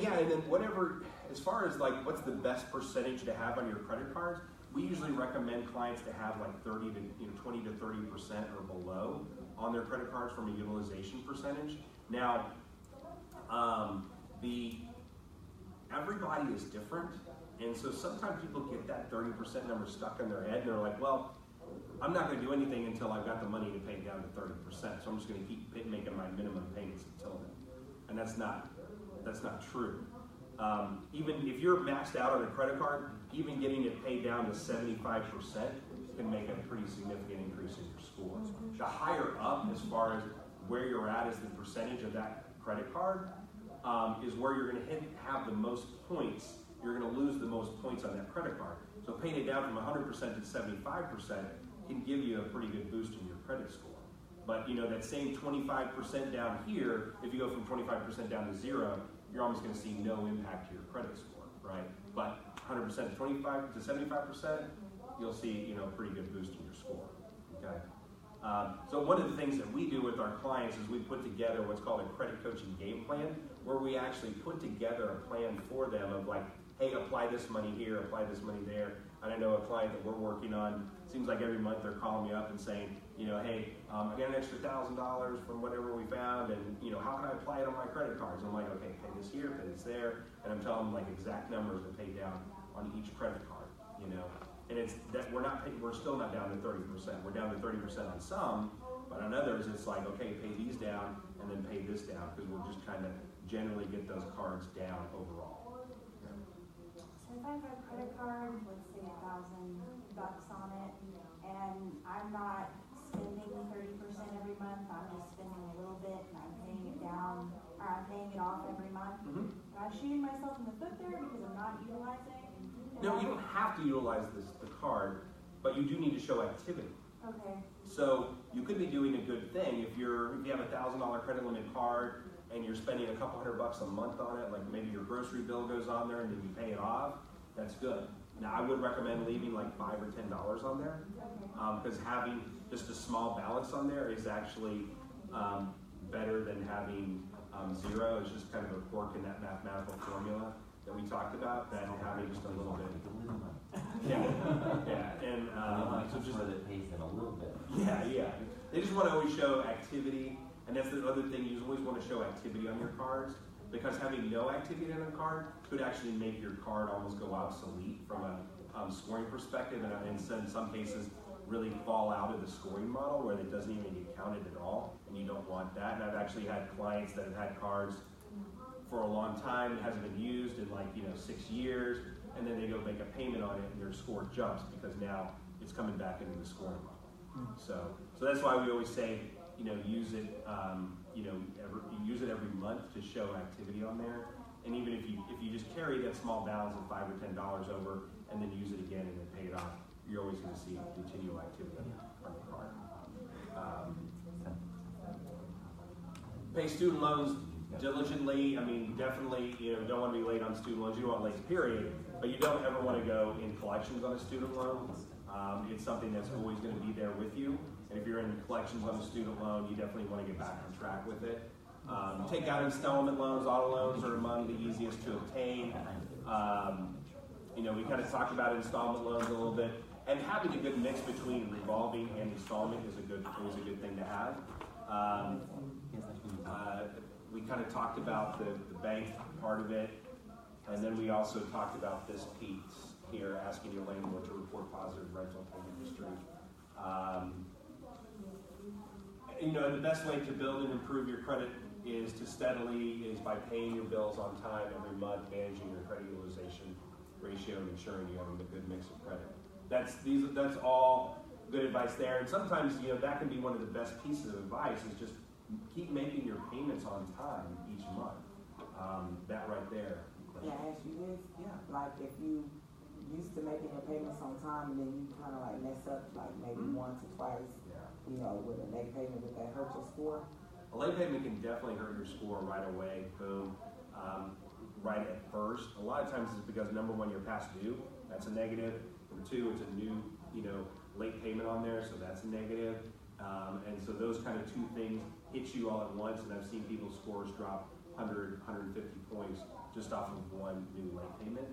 whatever, as far as like what's the best percentage to have on your credit cards, we usually recommend clients to have like 20 to 30% or below on their credit cards from a utilization percentage. Now, everybody is different, and so sometimes people get that 30% number stuck in their head, and they're like, well, I'm not going to do anything until I've got the money to pay down to 30%, so I'm just going to keep making my minimum payments until then. And that's not true. Even if you're maxed out on a credit card, even getting it paid down to 75% can make a pretty significant increase in your score. The higher up, as far as where you're at as the percentage of that credit card, is where you're going to have the most points. You're going to lose the most points on that credit card. So paying it down from 100% to 75% can give you a pretty good boost in your credit score. But that same 25% down here, if you go from 25% down to 0, you're almost going to see no impact to your credit score, right? But 100% to 25 to 75%, you'll see a pretty good boost in your score. Okay. So one of the things that we do with our clients is we put together what's called a credit coaching game plan, where we actually put together a plan for them of like, hey, apply this money here, apply this money there. And I know a client that we're working on, seems like every month they're calling me up and saying, hey, I got an extra $1,000 from whatever we found, and how can I apply it on my credit cards? And I'm like, okay, pay this here, pay this there, and I'm telling them like exact numbers to pay down on each credit card, And it's that we're still not down to 30%. We're down to 30% on some, but on others it's like, okay, pay these down and then pay this down, because we'll just kind of generally get those cards down overall. So if I have a credit card with say $1,000 on it, and I'm not spending 30% every month, I'm just spending a little bit and I'm paying it down, or I'm paying it off every month. Mhm. Am I shooting myself in the foot there because I'm not utilizing? No, you don't have to utilize the card, but you do need to show activity. Okay. So you could be doing a good thing if you have a $1,000 credit limit card and you're spending a couple $100 a month on it, like maybe your grocery bill goes on there and then you pay it off. That's good. Now I would recommend leaving like $5 or $10 on there, because having just a small balance on there is actually better than having zero. It's just kind of a quirk in that mathematical formula that we talked about, that having just a little bit. Yeah, yeah, and so just that it pays them a little bit. yeah. They just want to always show activity, and that's the other thing. You always want to show activity on your cards, because having no activity on a card could actually make your card almost go obsolete from a scoring perspective, and in some cases really fall out of the scoring model where it doesn't even get counted at all, and you don't want that. And I've actually had clients that have had cards for a long time, it hasn't been used in 6 years, and then they go make a payment on it and their score jumps because now it's coming back into the scoring model. So that's why we always say, use it, use it every month to show activity on there. And even if you just carry that small balance of $5 or $10 over and then use it again and then pay it off, you're always going to see continual activity on the card. Pay student loans diligently. I mean, definitely, don't want to be late on student loans. You don't want late, period. But you don't ever want to go in collections on a student loan. It's something that's always going to be there with you. And if you're in collections on a student loan, you definitely want to get back on track with it. Take out installment loans. Auto loans are among the easiest to obtain. We kind of talked about installment loans a little bit. And having a good mix between revolving and installment is always a good thing to have. We kind of talked about the bank part of it, and then we also talked about this piece here, asking your landlord to report positive rental payment history. The best way to build and improve your credit is by paying your bills on time every month, managing your credit utilization ratio, and ensuring you have a good mix of credit. That's all good advice there. And sometimes, that can be one of the best pieces of advice, is just keep making your payments on time each month. That right there. Can I ask you this? Yeah. Like if you used to making your payments on time and then you kind of like mess up like maybe once or twice, with a late payment, would that hurt your score? A late payment can definitely hurt your score right away, boom, right at first. A lot of times it's because, number one, you're past due. That's a negative. Number two, it's a new, late payment on there, so that's a negative. And so those kind of two things hit you all at once, and I've seen people's scores drop 100, 150 points just off of one new late payment.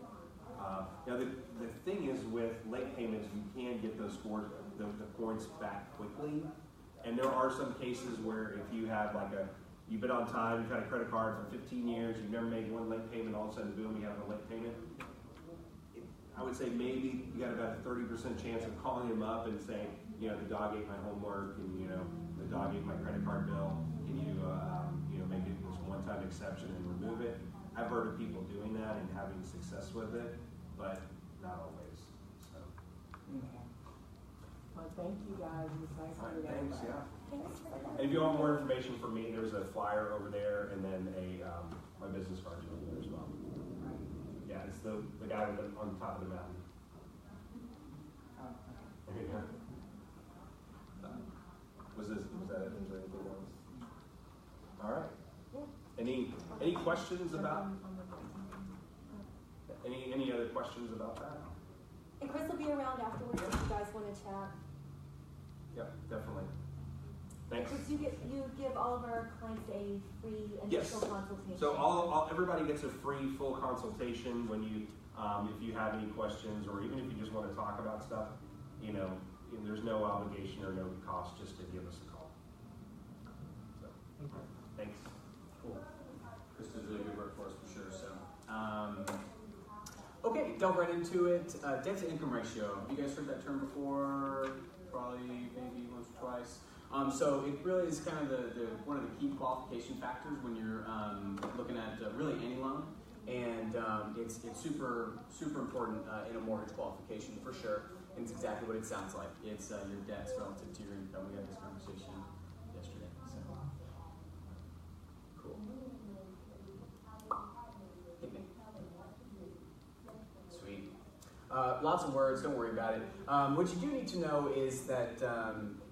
The thing is, with late payments, you can get those scores, the points back quickly. And there are some cases where if you have you've been on time, you've had a credit card for 15 years, you've never made one late payment, all of a sudden, boom, you have a late payment. I would say maybe you got about a 30% chance of calling him up and saying, the dog ate my homework, and the dog ate my credit card bill. Can you, make it this one-time exception and remove it? I've heard of people doing that and having success with it, but not always. So. Okay. Well, thank you guys. It's nice to meet Thanks. everybody. Yeah. And if you want more information from me, there's a flyer over there, and then my business card over there as well. Yeah, it's the guy on the top of the mountain. There you go. Was that it? Was there anything else? All right. Any questions about? Any other questions about that? And Chris will be around afterwards if you guys want to chat. Yep, definitely. Thanks. Chris, you give all of our clients a free initial consultation. So everybody gets a free full consultation when you, if you have any questions, or even if you just want to talk about stuff, there's no obligation or no cost just to give us a call. So, thanks. Cool. Chris does really good work for us for sure. So, okay, delve right into it. Debt to income ratio. You guys heard that term before? Probably maybe once or twice. So it really is kind of the one of the key qualification factors when you're looking at really any loan, and it's super important in a mortgage qualification for sure. And it's exactly what it sounds like. It's your debts relative to your income. We had this conversation yesterday. So cool. Hit me. Sweet. Lots of words. Don't worry about it. What you do need to know is that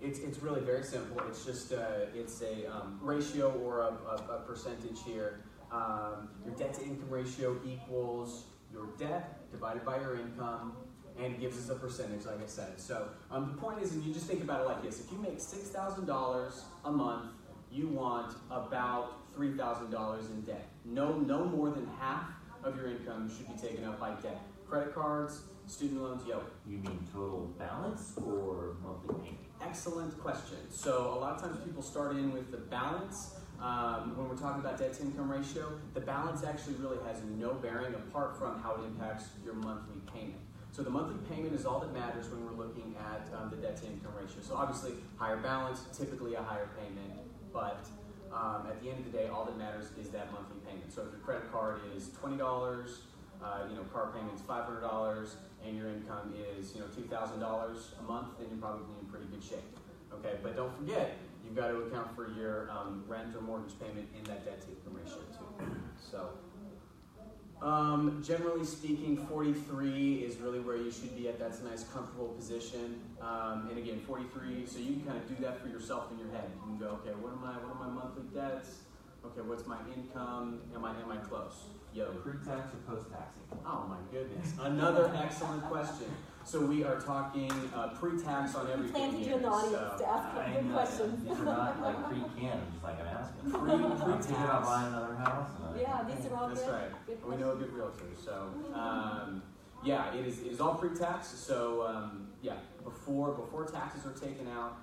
it's really very simple. It's just it's a ratio or a percentage here. Your debt to income ratio equals your debt divided by your income, and it gives us a percentage, like I said. So the point is, and you just think about it like this: if you make $6,000 a month, you want about $3,000 in debt. No more than half of your income should be taken up by debt. Credit cards, student loans, You mean total balance or monthly payment? Excellent question. So a lot of times people start in with the balance. When we're talking about debt to income ratio, the balance actually really has no bearing apart from how it impacts your monthly payment. So the monthly payment is all that matters when we're looking at the debt to income ratio. So obviously, higher balance, typically a higher payment, but at the end of the day, all that matters is that monthly payment. So if your credit card is $20, car payment's $500, and your income is $2,000 a month, then you're probably in pretty good shape. Okay, but don't forget, you've got to account for your rent or mortgage payment in that debt to income ratio too. So, generally speaking, 43 is really where you should be at. That's a nice, comfortable position. And again, 43. So you can kind of do that for yourself in your head. You can go, okay, what are my monthly debts? Okay, what's my income? Am I close? Pre-tax or post-taxing? Oh my goodness. Another excellent question. So we are talking pre-tax on everything. Planted you in the audience to ask good questions. These are not like pre-canned, just like I'm asking. Pre-tax. Thinking about buying another house. Yeah, these are all That's good. right. Good We know a good realtor. So yeah, it is all pre-tax. So before taxes are taken out,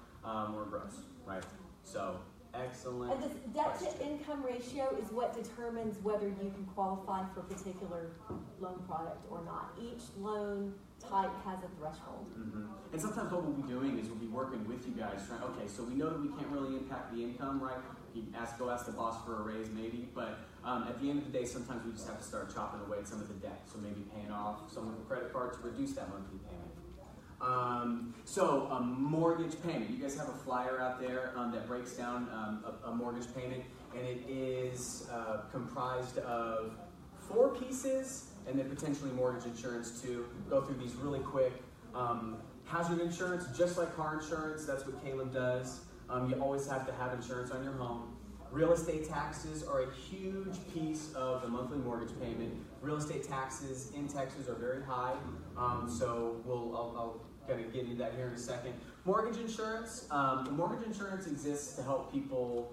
we're gross, right? So excellent. And this debt question. to income ratio is what determines whether you can qualify for a particular loan product or not. Each loan type has a threshold. Mm-hmm. And sometimes what we'll be doing is we'll be working with you guys trying, okay, so we know that we can't really impact the income, right? You go ask the boss for a raise maybe, but at the end of the day, sometimes we just have to start chopping away at some of the debt. So maybe paying off some of the credit card to reduce that monthly payment. So a mortgage payment. You guys have a flyer out there that breaks down a mortgage payment, and it is comprised of 4 pieces, and then potentially mortgage insurance too. Go through these really quick. Hazard insurance, just like car insurance, that's what Caleb does. You always have to have insurance on your home. Real estate taxes are a huge piece of the monthly mortgage payment. Real estate taxes in Texas are very high, so I'll kind of get into that here in a second. Mortgage insurance. Mortgage insurance exists to help people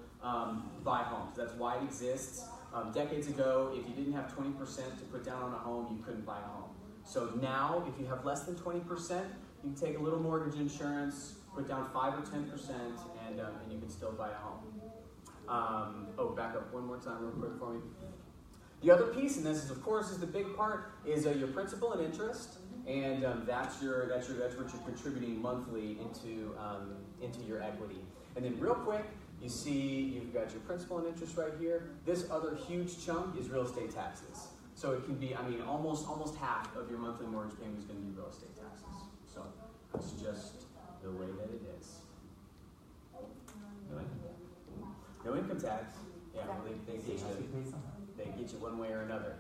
buy homes. That's why it exists. Decades ago, if you didn't have 20% to put down on a home, you couldn't buy a home. So now, if you have less than 20%, you can take a little mortgage insurance, put down 5 or 10%, and you can still buy a home. Back up one more time real quick for me. The other piece, and this is of course is the big part, is your principal and interest, and that's what you're contributing monthly into your equity. And then real quick, you see you've got your principal and interest right here. This other huge chunk is real estate taxes. So it can be, almost half of your monthly mortgage payment is going to be real estate taxes. So that's just the way that it is. No income tax. Yeah, well, they get you one way or another.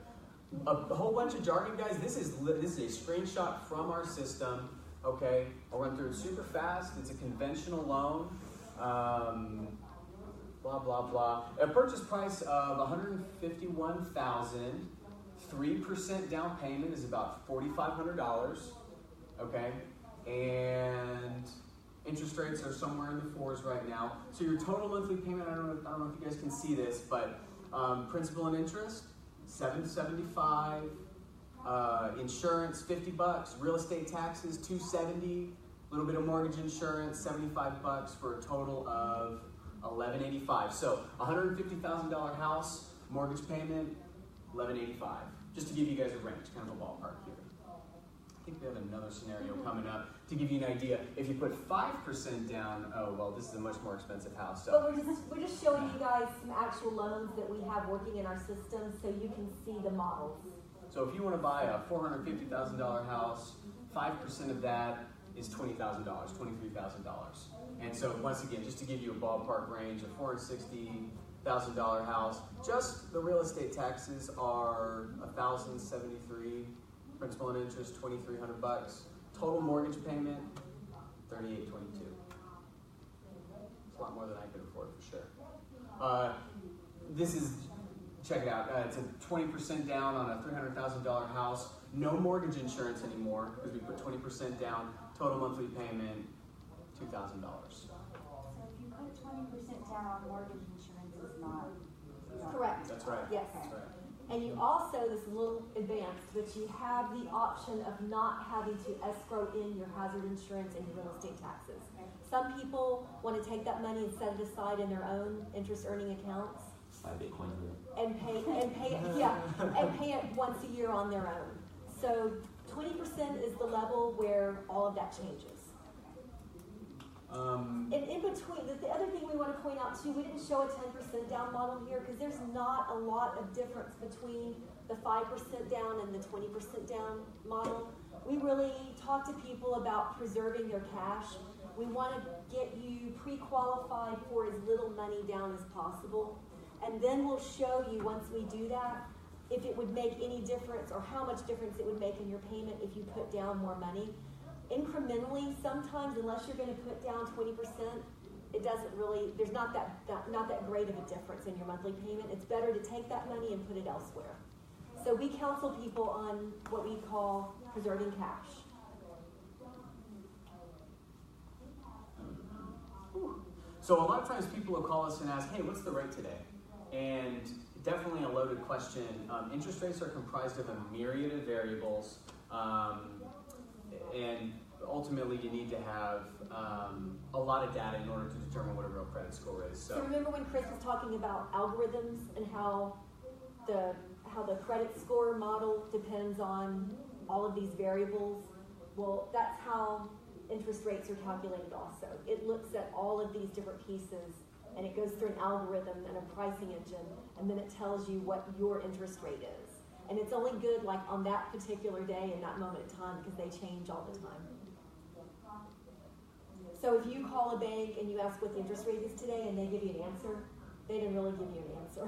A whole bunch of jargon, guys. This is a screenshot from our system. Okay, I'll run through it super fast. It's a conventional loan. Blah blah blah. A purchase price of $151,000. 3% down payment is about $4,500. Okay, and interest rates are somewhere in the 4s right now. So your total monthly payment, I don't know if you guys can see this, but principal and interest, $775. Insurance, $50. Real estate taxes, $270. A little bit of mortgage insurance, $75 for a total of $1,185. So $150,000 house, mortgage payment, $1,185. Just to give you guys a range, kind of a ballpark here. I think we have another scenario coming up to give you an idea. If you put 5% down, oh well, this is a much more expensive house. So. But we're just showing you guys some actual loans that we have working in our system, so you can see the models. So if you want to buy a $450,000 house, 5% of that is $20,000, $23,000. And so once again, just to give you a ballpark range, a $460,000 house, just the real estate taxes are $1,073, principal and interest $2,300, total mortgage payment $3,822. It's a lot more than I could afford for sure. This is, check it out, it's a 20% down on a $300,000 house. No mortgage insurance anymore because we put 20% down. Total monthly payment, $2,000. So if you put 20% down on mortgage insurance, is not. Correct. That's right. Yes. That's right. And you also, this is a little advanced, but you have the option of not having to escrow in your hazard insurance and your real estate taxes. Some people want to take that money and set it aside in their own interest earning accounts. Buy Bitcoin with it. And pay it once a year on their own. So 20% is the level where all of that changes. And in between, the other thing we want to point out too, we didn't show a 10% down model here because there's not a lot of difference between the 5% down and the 20% down model. We really talk to people about preserving their cash. We want to get you pre-qualified for as little money down as possible. And then we'll show you, once we do that, if it would make any difference or how much difference it would make in your payment if you put down more money. Incrementally, sometimes, unless you're going to put down 20%, it doesn't really, there's not that great of a difference in your monthly payment. It's better to take that money and put it elsewhere. So we counsel people on what we call preserving cash. So a lot of times people will call us and ask, hey, what's the rate today? And definitely a loaded question. Interest rates are comprised of a myriad of variables, and ultimately you need to have a lot of data in order to determine what a real credit score is. So remember when Chris was talking about algorithms and how the credit score model depends on all of these variables? Well, that's how interest rates are calculated also. It looks at all of these different pieces and it goes through an algorithm and a pricing engine, and then it tells you what your interest rate is. And it's only good like on that particular day and that moment in time because they change all the time. So if you call a bank and you ask what the interest rate is today and they give you an answer, they didn't really give you an answer.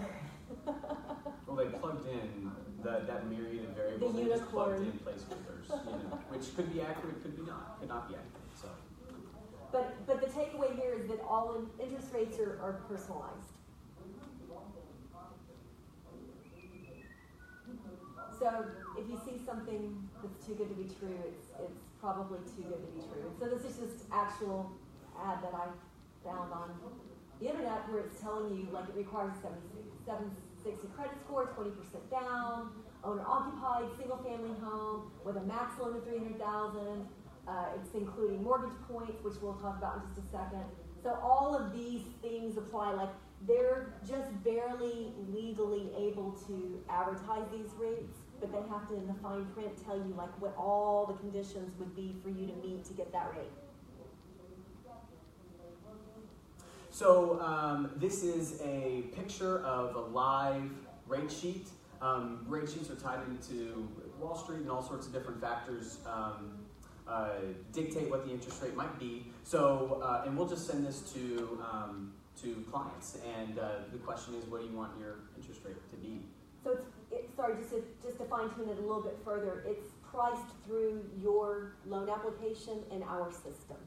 Well, they plugged in that myriad of variables. They just plugged in placeholders, which could be accurate, could be not, could not be accurate. So. But the takeaway here is that all interest rates are personalized. So if you see something that's too good to be true, it's probably too good to be true. So this is just actual ad that I found on the internet where it's telling you like it requires a 760 credit score, 20% down, owner-occupied, single-family home with a max loan of $300,000. It's including mortgage points, which we'll talk about in just a second. So all of these things apply. Like they're just barely legally able to advertise these rates, but they have to, in the fine print, tell you like what all the conditions would be for you to meet to get that rate. So this is a picture of a live rate sheet. Rate sheets are tied into Wall Street and all sorts of different factors dictate what the interest rate might be. So, and we'll just send this to clients. And the question is, what do you want your interest rate to be? So sorry, just to fine tune it a little bit further, it's priced through your loan application in our system.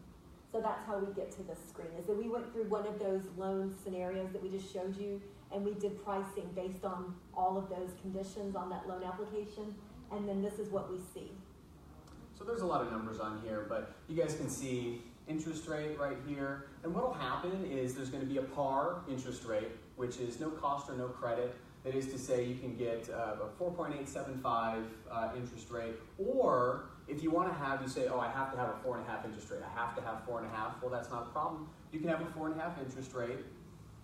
So that's how we get to this screen, is that we went through one of those loan scenarios that we just showed you, and we did pricing based on all of those conditions on that loan application, and then this is what we see. So there's a lot of numbers on here, but you guys can see interest rate right here. And what will happen is there's going to be a par interest rate, which is no cost or no credit. That is to say you can get a 4.875 interest rate, or if you want to have, you say, oh, I have to have a 4.5 interest rate. I have to have 4.5. Well, that's not a problem. You can have a 4.5 interest rate,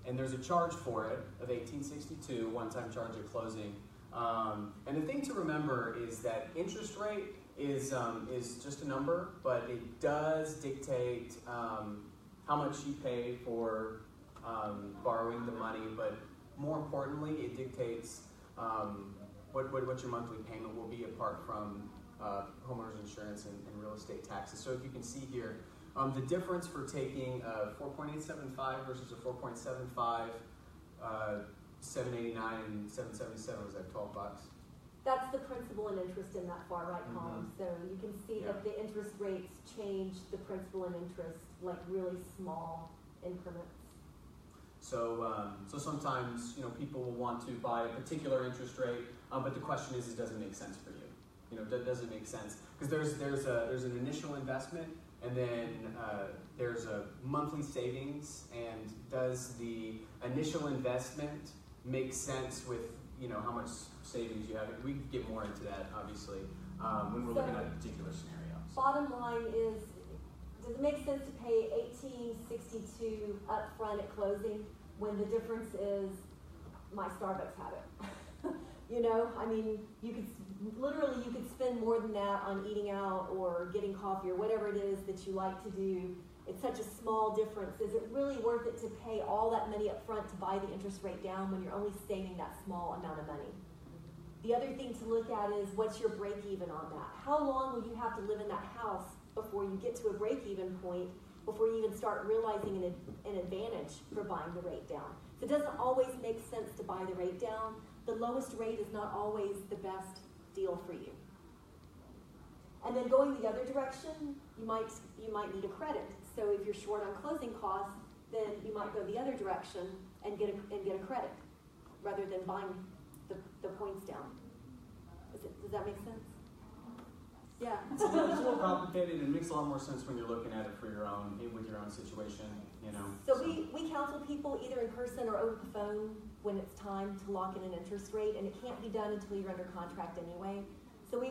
and there's a charge for it of $18.62, one-time charge at closing. And the thing to remember is that interest rate is just a number, but it does dictate how much you pay for borrowing the money, but more importantly, it dictates what your monthly payment will be apart from homeowners insurance and real estate taxes. So if you can see here, the difference for taking 4.875 versus a 4.75, 789 and 777 was like $12. That's the principal and interest in that far right column. So you can see that the interest rates change the principal and interest like really small increments. So, so sometimes, you know, people will want to buy a particular interest rate, but the question is, does it make sense for you? You know, does it make sense? Because there's an initial investment, and then there's a monthly savings. And does the initial investment make sense with, you know, how much savings you have? We can get more into that, obviously, when we're looking at a particular scenario. Bottom line is, does it make sense to pay $18.62 up front at closing when the difference is my Starbucks habit? You know, I mean, you could spend more than that on eating out or getting coffee or whatever it is that you like to do. It's such a small difference. Is it really worth it to pay all that money up front to buy the interest rate down when you're only saving that small amount of money? The other thing to look at is, what's your break even on that? How long will you have to live in that house before you get to a break-even point, before you even start realizing an advantage for buying the rate down? So it doesn't always make sense to buy the rate down. The lowest rate is not always the best deal for you. And then going the other direction, you might need a credit. So if you're short on closing costs, then you might go the other direction and get a credit rather than buying the points down. Does that make sense? Yeah. It's a little complicated, and it makes a lot more sense when you're looking at it with your own situation, you know. So we counsel people either in person or over the phone when it's time to lock in an interest rate, and it can't be done until you're under contract anyway. So we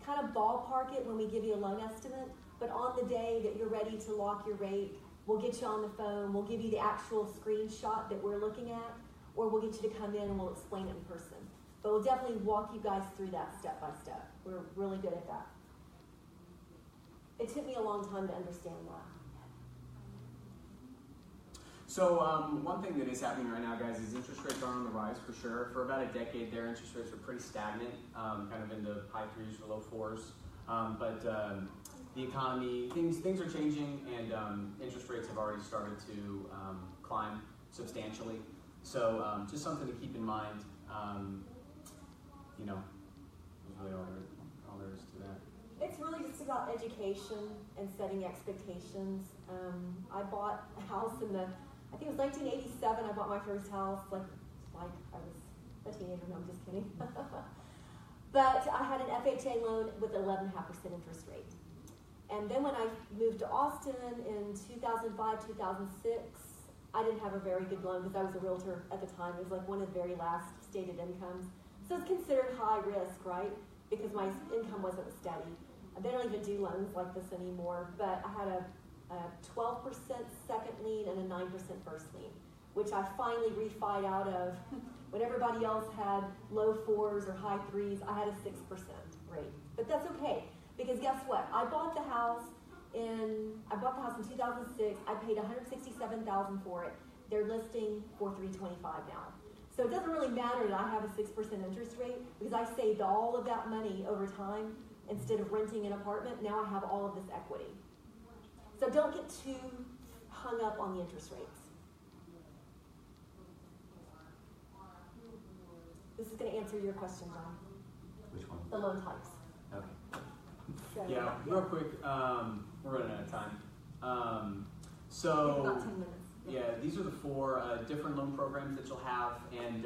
kind of ballpark it when we give you a loan estimate, but on the day that you're ready to lock your rate, we'll get you on the phone, we'll give you the actual screenshot that we're looking at, or we'll get you to come in and we'll explain it in person. But we'll definitely walk you guys through that step by step. We're really good at that. It took me a long time to understand that. So one thing that is happening right now, guys, is interest rates are on the rise for sure. For about a decade there, interest rates were pretty stagnant, kind of in the high 3s or low 4s. But the economy, things are changing, and interest rates have already started to climb substantially. So just something to keep in mind. You know, that's really all there is to that. It's really just about education and setting expectations. I bought a house I think it was 1987. I bought my first house, like I was a teenager. No, I'm just kidding. But I had an FHA loan with 11.5% interest rate. And then when I moved to Austin in 2005, 2006, I didn't have a very good loan because I was a realtor at the time. It was like one of the very last stated incomes. So it's considered high risk, right? Because my income wasn't steady. They don't even do loans like this anymore, but I had a 12% second lien and a 9% first lien, which I finally refied out of. When everybody else had low 4s or high 3s, I had a 6% rate. But that's okay, because guess what? I bought the house in 2006. I paid $167,000 for it. They're listing for $325 now. So it doesn't really matter that I have a 6% interest rate, because I saved all of that money over time. Instead of renting an apartment, now I have all of this equity. So don't get too hung up on the interest rates. This is going to answer your question, John. Which one? The loan types. Okay. So, Yeah, real quick, we're running out of time. We have about 10 minutes. Yeah, these are the 4 different loan programs that you'll have, and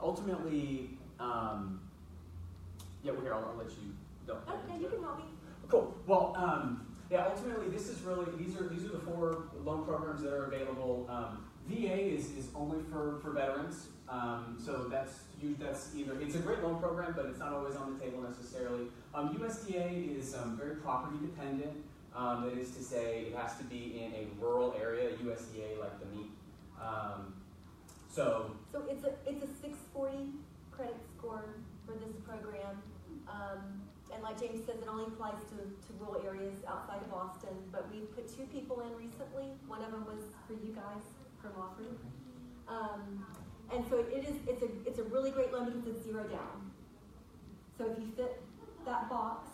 ultimately, yeah, well, here, I'll let you go. Okay, you can help me. Cool. Well, yeah, ultimately, these are the 4 loan programs that are available. VA is only for veterans, so that's either, it's a great loan program, but it's not always on the table necessarily. USDA is very property dependent. That is to say, it has to be in a rural area. USDA, like the meat. So it's a 640 credit score for this program. And like James says, it only applies to rural areas outside of Austin, but we've put 2 people in recently. One of them was for you guys from Wofford. And so it's a really great loan because it's 0 down. So if you fit that box,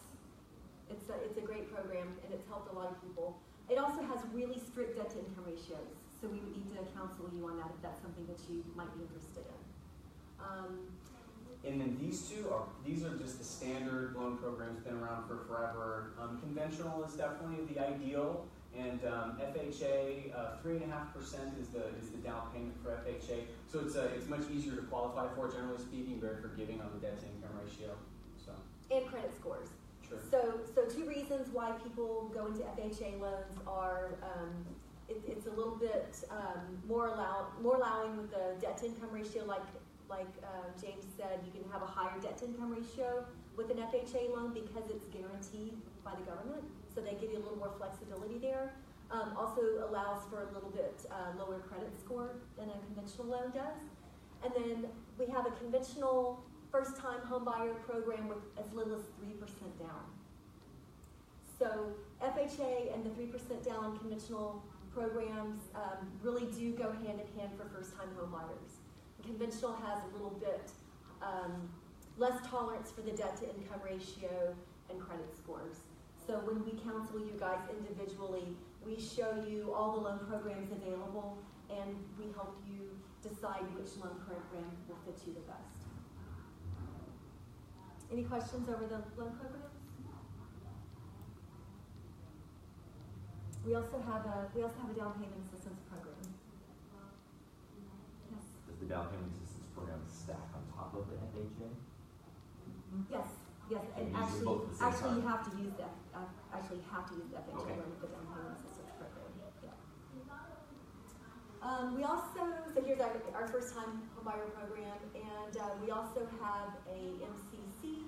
It's a great program, and it's helped a lot of people. It also has really strict debt to income ratios, so we would need to counsel you on that if that's something that you might be interested in. And then these are just the standard loan programs, been around for forever. Conventional is definitely the ideal, and FHA 3.5% is the down payment for FHA. So it's much easier to qualify for, generally speaking, very forgiving on the debt to income ratio. So and credit scores. sure. So two reasons why people go into FHA loans are it's a little bit more allowing with the debt to income ratio, like James said, you can have a higher debt to income ratio with an FHA loan because it's guaranteed by the government, so they give you a little more flexibility there. Also allows for a little bit lower credit score than a conventional loan does. And then we have a conventional first-time homebuyer program with as little as 3% down. So FHA and the 3% down conventional programs really do go hand in hand for first-time homebuyers. Conventional has a little bit less tolerance for the debt to income ratio and credit scores. So when we counsel you guys individually, we show you all the loan programs available, and we help you decide which loan program will fit you the best. Any questions over the loan programs? We also have a down payment assistance program. Yes. Does the down payment assistance program stack on top of the FHA? Yes, and you use both at the same actually you time? have to use the FHA Okay. loan with the down payment assistance program. Yeah. We also, so here's our first time homebuyer program, and we also have a MCC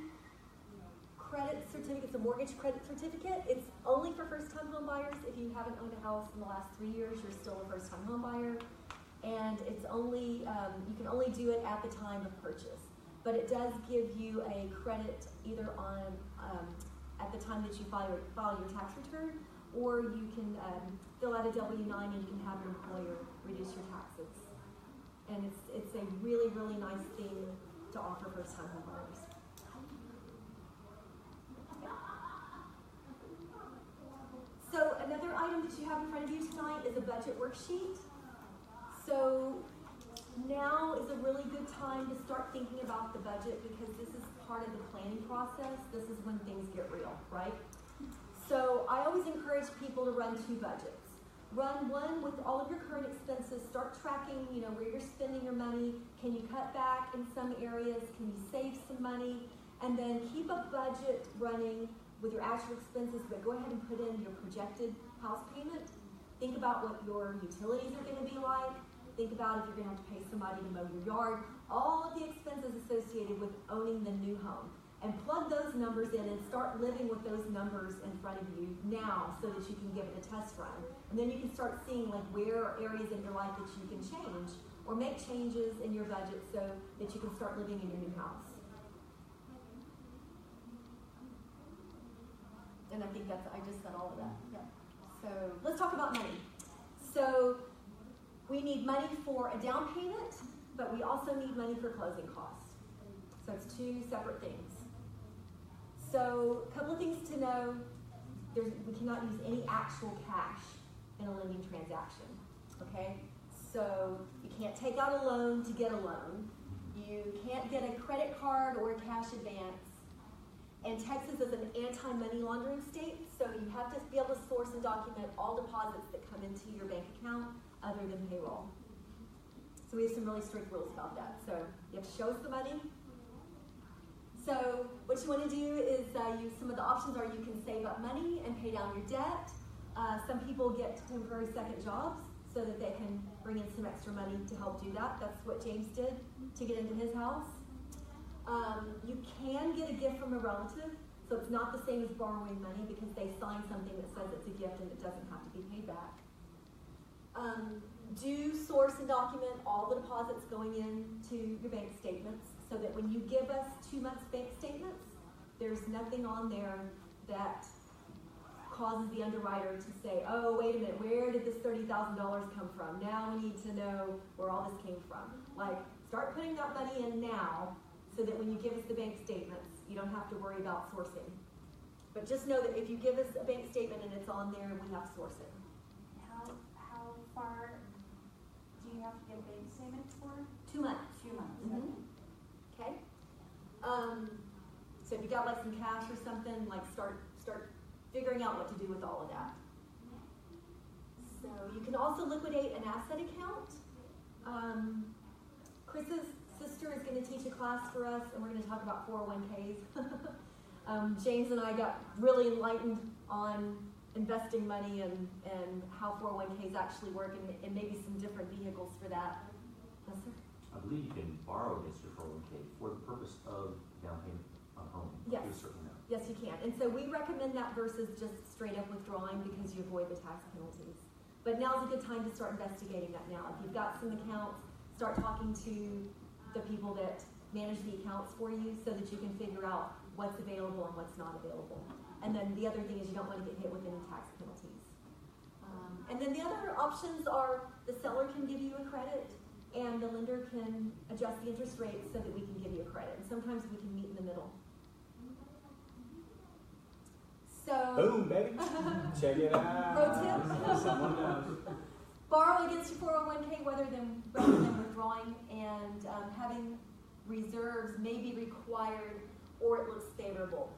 credit certificate. It's a mortgage credit certificate. It's only for first time homebuyers. If you haven't owned a house in the last 3 years, you're still a first time homebuyer. And it's only, you can only do it at the time of purchase. But it does give you a credit either on, at the time that you file your tax return, or you can fill out a W-9 and you can have your employer reduce your taxes. And it's a really, really nice thing to offer first time homebuyers. So another item that you have in front of you tonight is a budget worksheet. So now is a really good time to start thinking about the budget, because this is part of the planning process. This is when things get real, right? So I always encourage people to run 2 budgets. Run one with all of your current expenses. Start tracking, where you're spending your money. Can you cut back in some areas? Can you save some money? And then keep a budget running with your actual expenses, but go ahead and put in your projected house payment. Think about what your utilities are going to be like. Think about if you're going to have to pay somebody to mow your yard. All of the expenses associated with owning the new home. And plug those numbers in and start living with those numbers in front of you now, so that you can give it a test run. And then you can start seeing where are areas in your life that you can change or make changes in your budget so that you can start living in your new house. And I think I just said all of that. Yeah. So let's talk about money. So we need money for a down payment, but we also need money for closing costs. So it's 2 separate things. So a couple of things to know. We cannot use any actual cash in a lending transaction. Okay? So you can't take out a loan to get a loan. You can't get a credit card or a cash advance. And Texas is an anti-money laundering state, so you have to be able to source and document all deposits that come into your bank account other than payroll. So we have some really strict rules about that. So you have to show us the money. So what you want to do is some of the options are you can save up money and pay down your debt. Some people get temporary second jobs so that they can bring in some extra money to help do that. That's what James did to get into his house. You can get a gift from a relative, so it's not the same as borrowing money because they sign something that says it's a gift and it doesn't have to be paid back. Do source and document all the deposits going into your bank statements so that when you give us 2 months bank statements, there's nothing on there that causes the underwriter to say, oh, wait a minute, where did this $30,000 come from? Now we need to know where all this came from. Start putting that money in now, so that when you give us the bank statements, you don't have to worry about sourcing. But just know that if you give us a bank statement and it's on there, we have to source it. How far do you have to get a bank statement for? 2 months. 2 months. Mhm. Okay. So if you got like some cash or something, like start figuring out what to do with all of that. So you can also liquidate an asset account. Chris's sister is going to teach a class for us, and we're going to talk about 401ks. James and I got really enlightened on investing money and how 401ks actually work, and maybe some different vehicles for that. Yes, sir? I believe you can borrow against your 401k for the purpose of down payment on home. Yes. To a certain amount. Yes, you can. And so we recommend that versus just straight up withdrawing because you avoid the tax penalties. But now's a good time to start investigating that now. If you've got some accounts, start talking to the people that manage the accounts for you so that you can figure out what's available and what's not available. And then the other thing is you don't want to get hit with any tax penalties. And then the other options are the seller can give you a credit and the lender can adjust the interest rate so that we can give you a credit. And sometimes we can meet in the middle. So, Boom, baby. Check it out. Pro tip. Someone knows. Borrow against your 401k rather than withdrawing, and having reserves may be required or it looks favorable.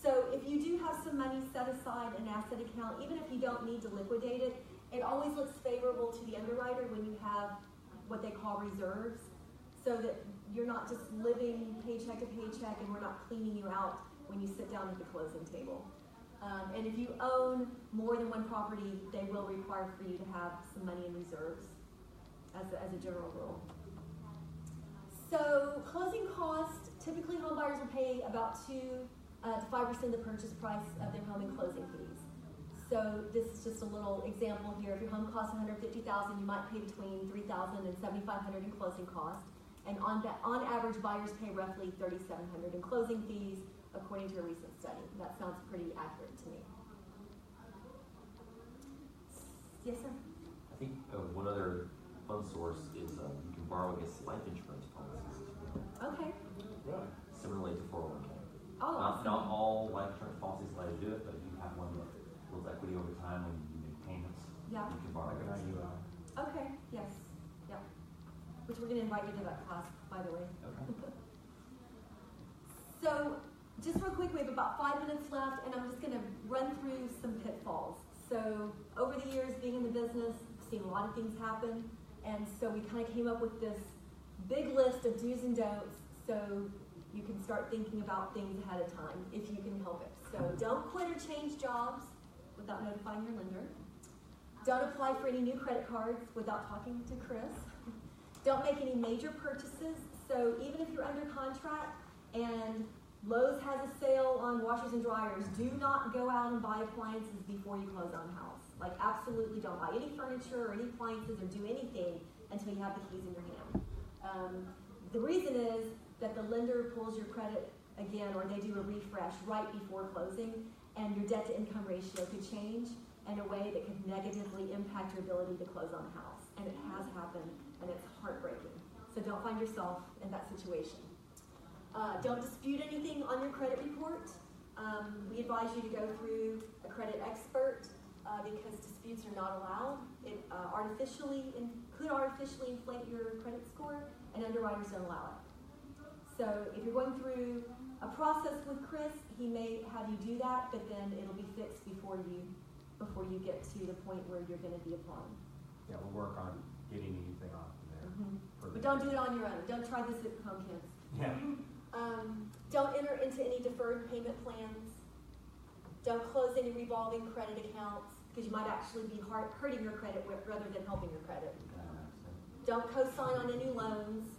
So if you do have some money set aside in an asset account, even if you don't need to liquidate it, it always looks favorable to the underwriter when you have what they call reserves, so that you're not just living paycheck to paycheck and we're not cleaning you out when you sit down at the closing table. And if you own more than one property, they will require for you to have some money in reserves as a general rule. So closing costs, typically home buyers will pay about 2 to 5% of the purchase price of their home in closing fees. So this is just a little example here. If your home costs $150,000, you might pay between $3,000 and $7,500 in closing costs. And on average, buyers pay roughly $3,700 in closing fees, according to a recent study. That sounds pretty accurate to me. Yes, sir? I think one other fund source is you can borrow against life insurance policies. Okay. Really? Similarly to 401k. Oh, awesome. Not all life insurance policies allow you to do it, but if you have one that builds equity over time when you make payments, Yeah. you can borrow against it. Okay, yes. Yep. Which we're going to invite you to that class, by the way. Okay. So, just real quick, we have about 5 minutes left, and I'm just going to run through some pitfalls. So, over the years being in the business, I've seen a lot of things happen, and so we kind of came up with this big list of do's and don'ts, so you can start thinking about things ahead of time, if you can help it. So, don't quit or change jobs without notifying your lender. Don't apply for any new credit cards without talking to Chris. Don't make any major purchases, so even if you're under contract and Lowe's has a sale on washers and dryers, do not go out and buy appliances before you close on the house. Like, absolutely don't buy any furniture or any appliances or do anything until you have the keys in your hand. The reason is that the lender pulls your credit again, or they do a refresh right before closing, and your debt to income ratio could change in a way that could negatively impact your ability to close on the house. And it has happened, and it's heartbreaking. So don't find yourself in that situation. Don't dispute anything on your credit report. We advise you to go through a credit expert because disputes are not allowed. It could artificially inflate your credit score, and underwriters don't allow it. So if you're going through a process with Chris, he may have you do that, but then it'll be fixed before you get to the point where you're going to be applying. Yeah, we'll work on getting anything off of there. But don't do it on your own. Don't try this at home, kids. Yeah. Don't enter into any deferred payment plans. Don't close any revolving credit accounts because you might actually be hurting your credit rather than helping your credit. Don't co-sign on any loans.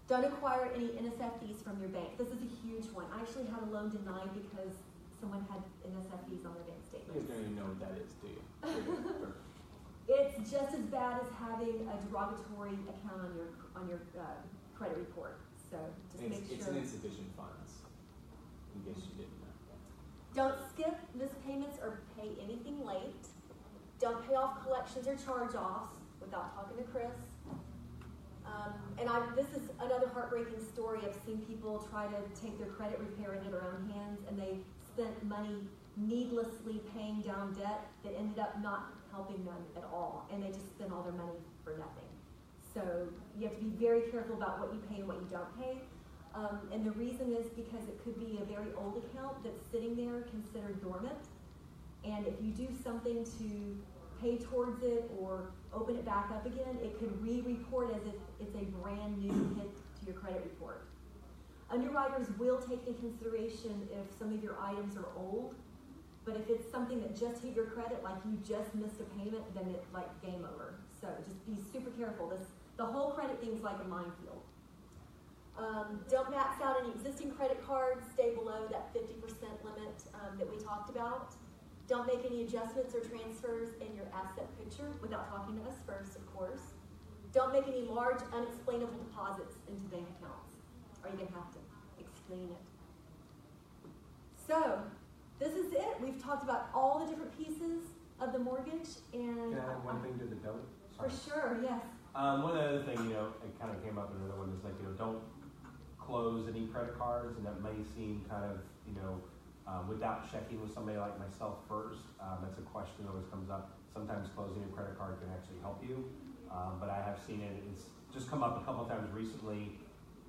Don't acquire any NSF fees from your bank. This is a huge one. I actually had a loan denied because someone had NSF fees on their bank You statement. guys don't even know what that is, do you? It's just as bad as having a derogatory account on your credit report. So just make It's sure. an insufficient funds, in case you didn't know. Don't skip, miss payments, or pay anything late. Don't pay off collections or charge-offs without talking to Chris. This is another heartbreaking story. I've seen people try to take their credit repair into their own hands, and they spent money needlessly paying down debt that ended up not helping them at all, and they just spent all their money for nothing. So you have to be very careful about what you pay and what you don't pay. And the reason is because it could be a very old account that's sitting there considered dormant, and if you do something to pay towards it or open it back up again, it could re-report as if it's a brand new hit to your credit report. Underwriters will take into consideration if some of your items are old, but if it's something that just hit your credit, like you just missed a payment, then it's like game over. So just be super careful. The whole credit thing is like a minefield. Don't max out any existing credit cards. Stay below that 50% limit that we talked about. Don't make any adjustments or transfers in your asset picture without talking to us first, of course. Don't make any large, unexplainable deposits into bank accounts, or you're going to have to explain it. So, this is it. We've talked about all the different pieces of the mortgage. And Can I add one thing to the don't? For sure, yes. One other thing, it kind of came up in another one is like, don't close any credit cards, and that may seem kind of, without checking with somebody like myself first. That's a question that always comes up. Sometimes closing a credit card can actually help you, but I have seen it. It's just come up a couple times recently,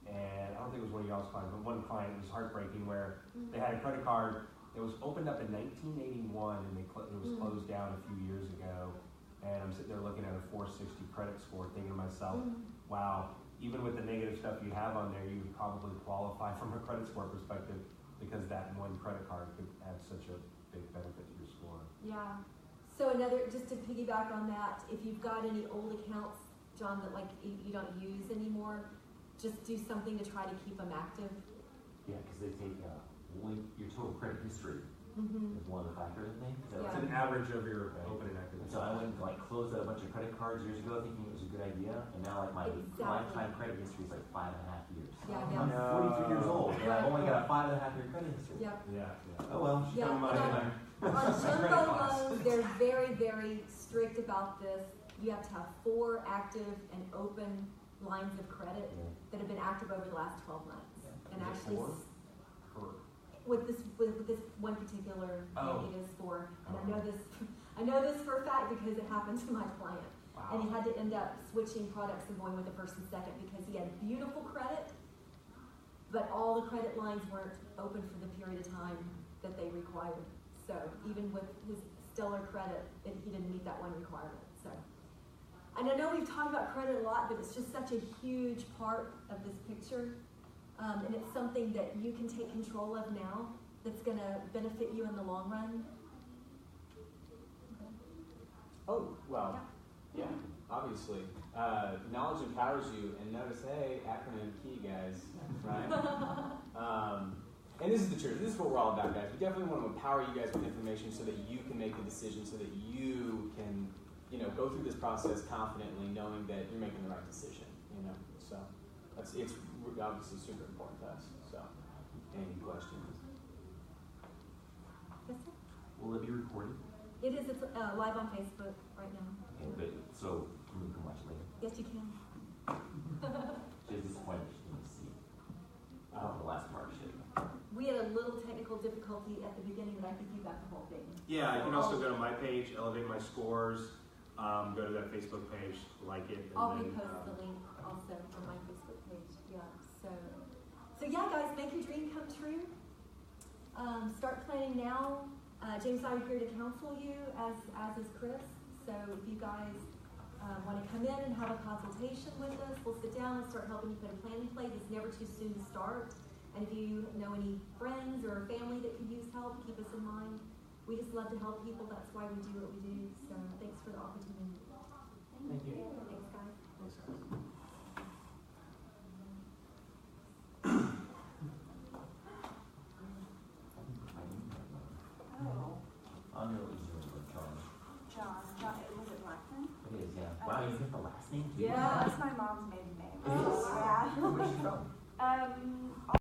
and I don't think it was one of y'all's clients, but one client was heartbreaking where they had a credit card. It was opened up in 1981, and it was closed down a few years ago. And I'm sitting there looking at a 460 credit score, thinking to myself, wow, even with the negative stuff you have on there, you would probably qualify from a credit score perspective, because that one credit card could add such a big benefit to your score. Yeah. So just to piggyback on that, if you've got any old accounts, John, that like you don't use anymore, just do something to try to keep them active. Yeah, because they take your total credit history is one of the factors, I think. So It's an average of your open and active. so I went and closed out a bunch of credit cards years ago thinking it was a good idea, and now my lifetime credit history is 5.5 years. Yeah, I'm 43 years old, and I've only got a 5.5 year credit history. Yeah. Oh well, she's Yeah, coming on jumbo loans, they're very, very strict about this. You have to have 4 active and open lines of credit that have been active over the last 12 months. And actually, with this one particular thing, it is 4. And I know this for a fact because it happened to my client. Wow. And he had to end up switching products and going with the first and second because he had beautiful credit, but all the credit lines weren't open for the period of time that they required. So even with his stellar credit, he didn't meet that one requirement. So, and I know we've talked about credit a lot, but it's just such a huge part of this picture. And it's something that you can take control of now that's going to benefit you in the long run. Oh, well, yeah, obviously. Knowledge empowers you, and notice, hey, acronym key, guys, right? And this is the truth. This is what we're all about, guys. We definitely want to empower you guys with information so that you can make the decision, so that you can, go through this process confidently, knowing that you're making the right decision, So it's obviously super important to us. So, any questions? Yes, sir? Will it be recorded? It is. It's live on Facebook right now. Okay, but so we can watch it later. Yes, you can. She's disappointed she didn't see the last part of it. We had a little technical difficulty at the beginning, but I think you got the whole thing. Yeah, you can also go to my page, Elevate My Scores. Go to that Facebook page, like it. And I'll then, repost the link also on my Facebook page. Yeah. So yeah, guys, make your dream come true. Start planning now. James and I are here to counsel you, as is Chris. So if you guys want to come in and have a consultation with us, we'll sit down and start helping you put a plan in place. It's never too soon to start. And if you know any friends or family that could use help, keep us in mind. We just love to help people. That's why we do what we do. So thanks for the opportunity. Thank you. Thanks, guys. Thanks, guys. Oh, I knew it was yours, John. John, was it Blackman? It is, yeah. Wow, you get the last name too? Yeah, that's my mom's maiden name. Oh, yeah. Where's she from?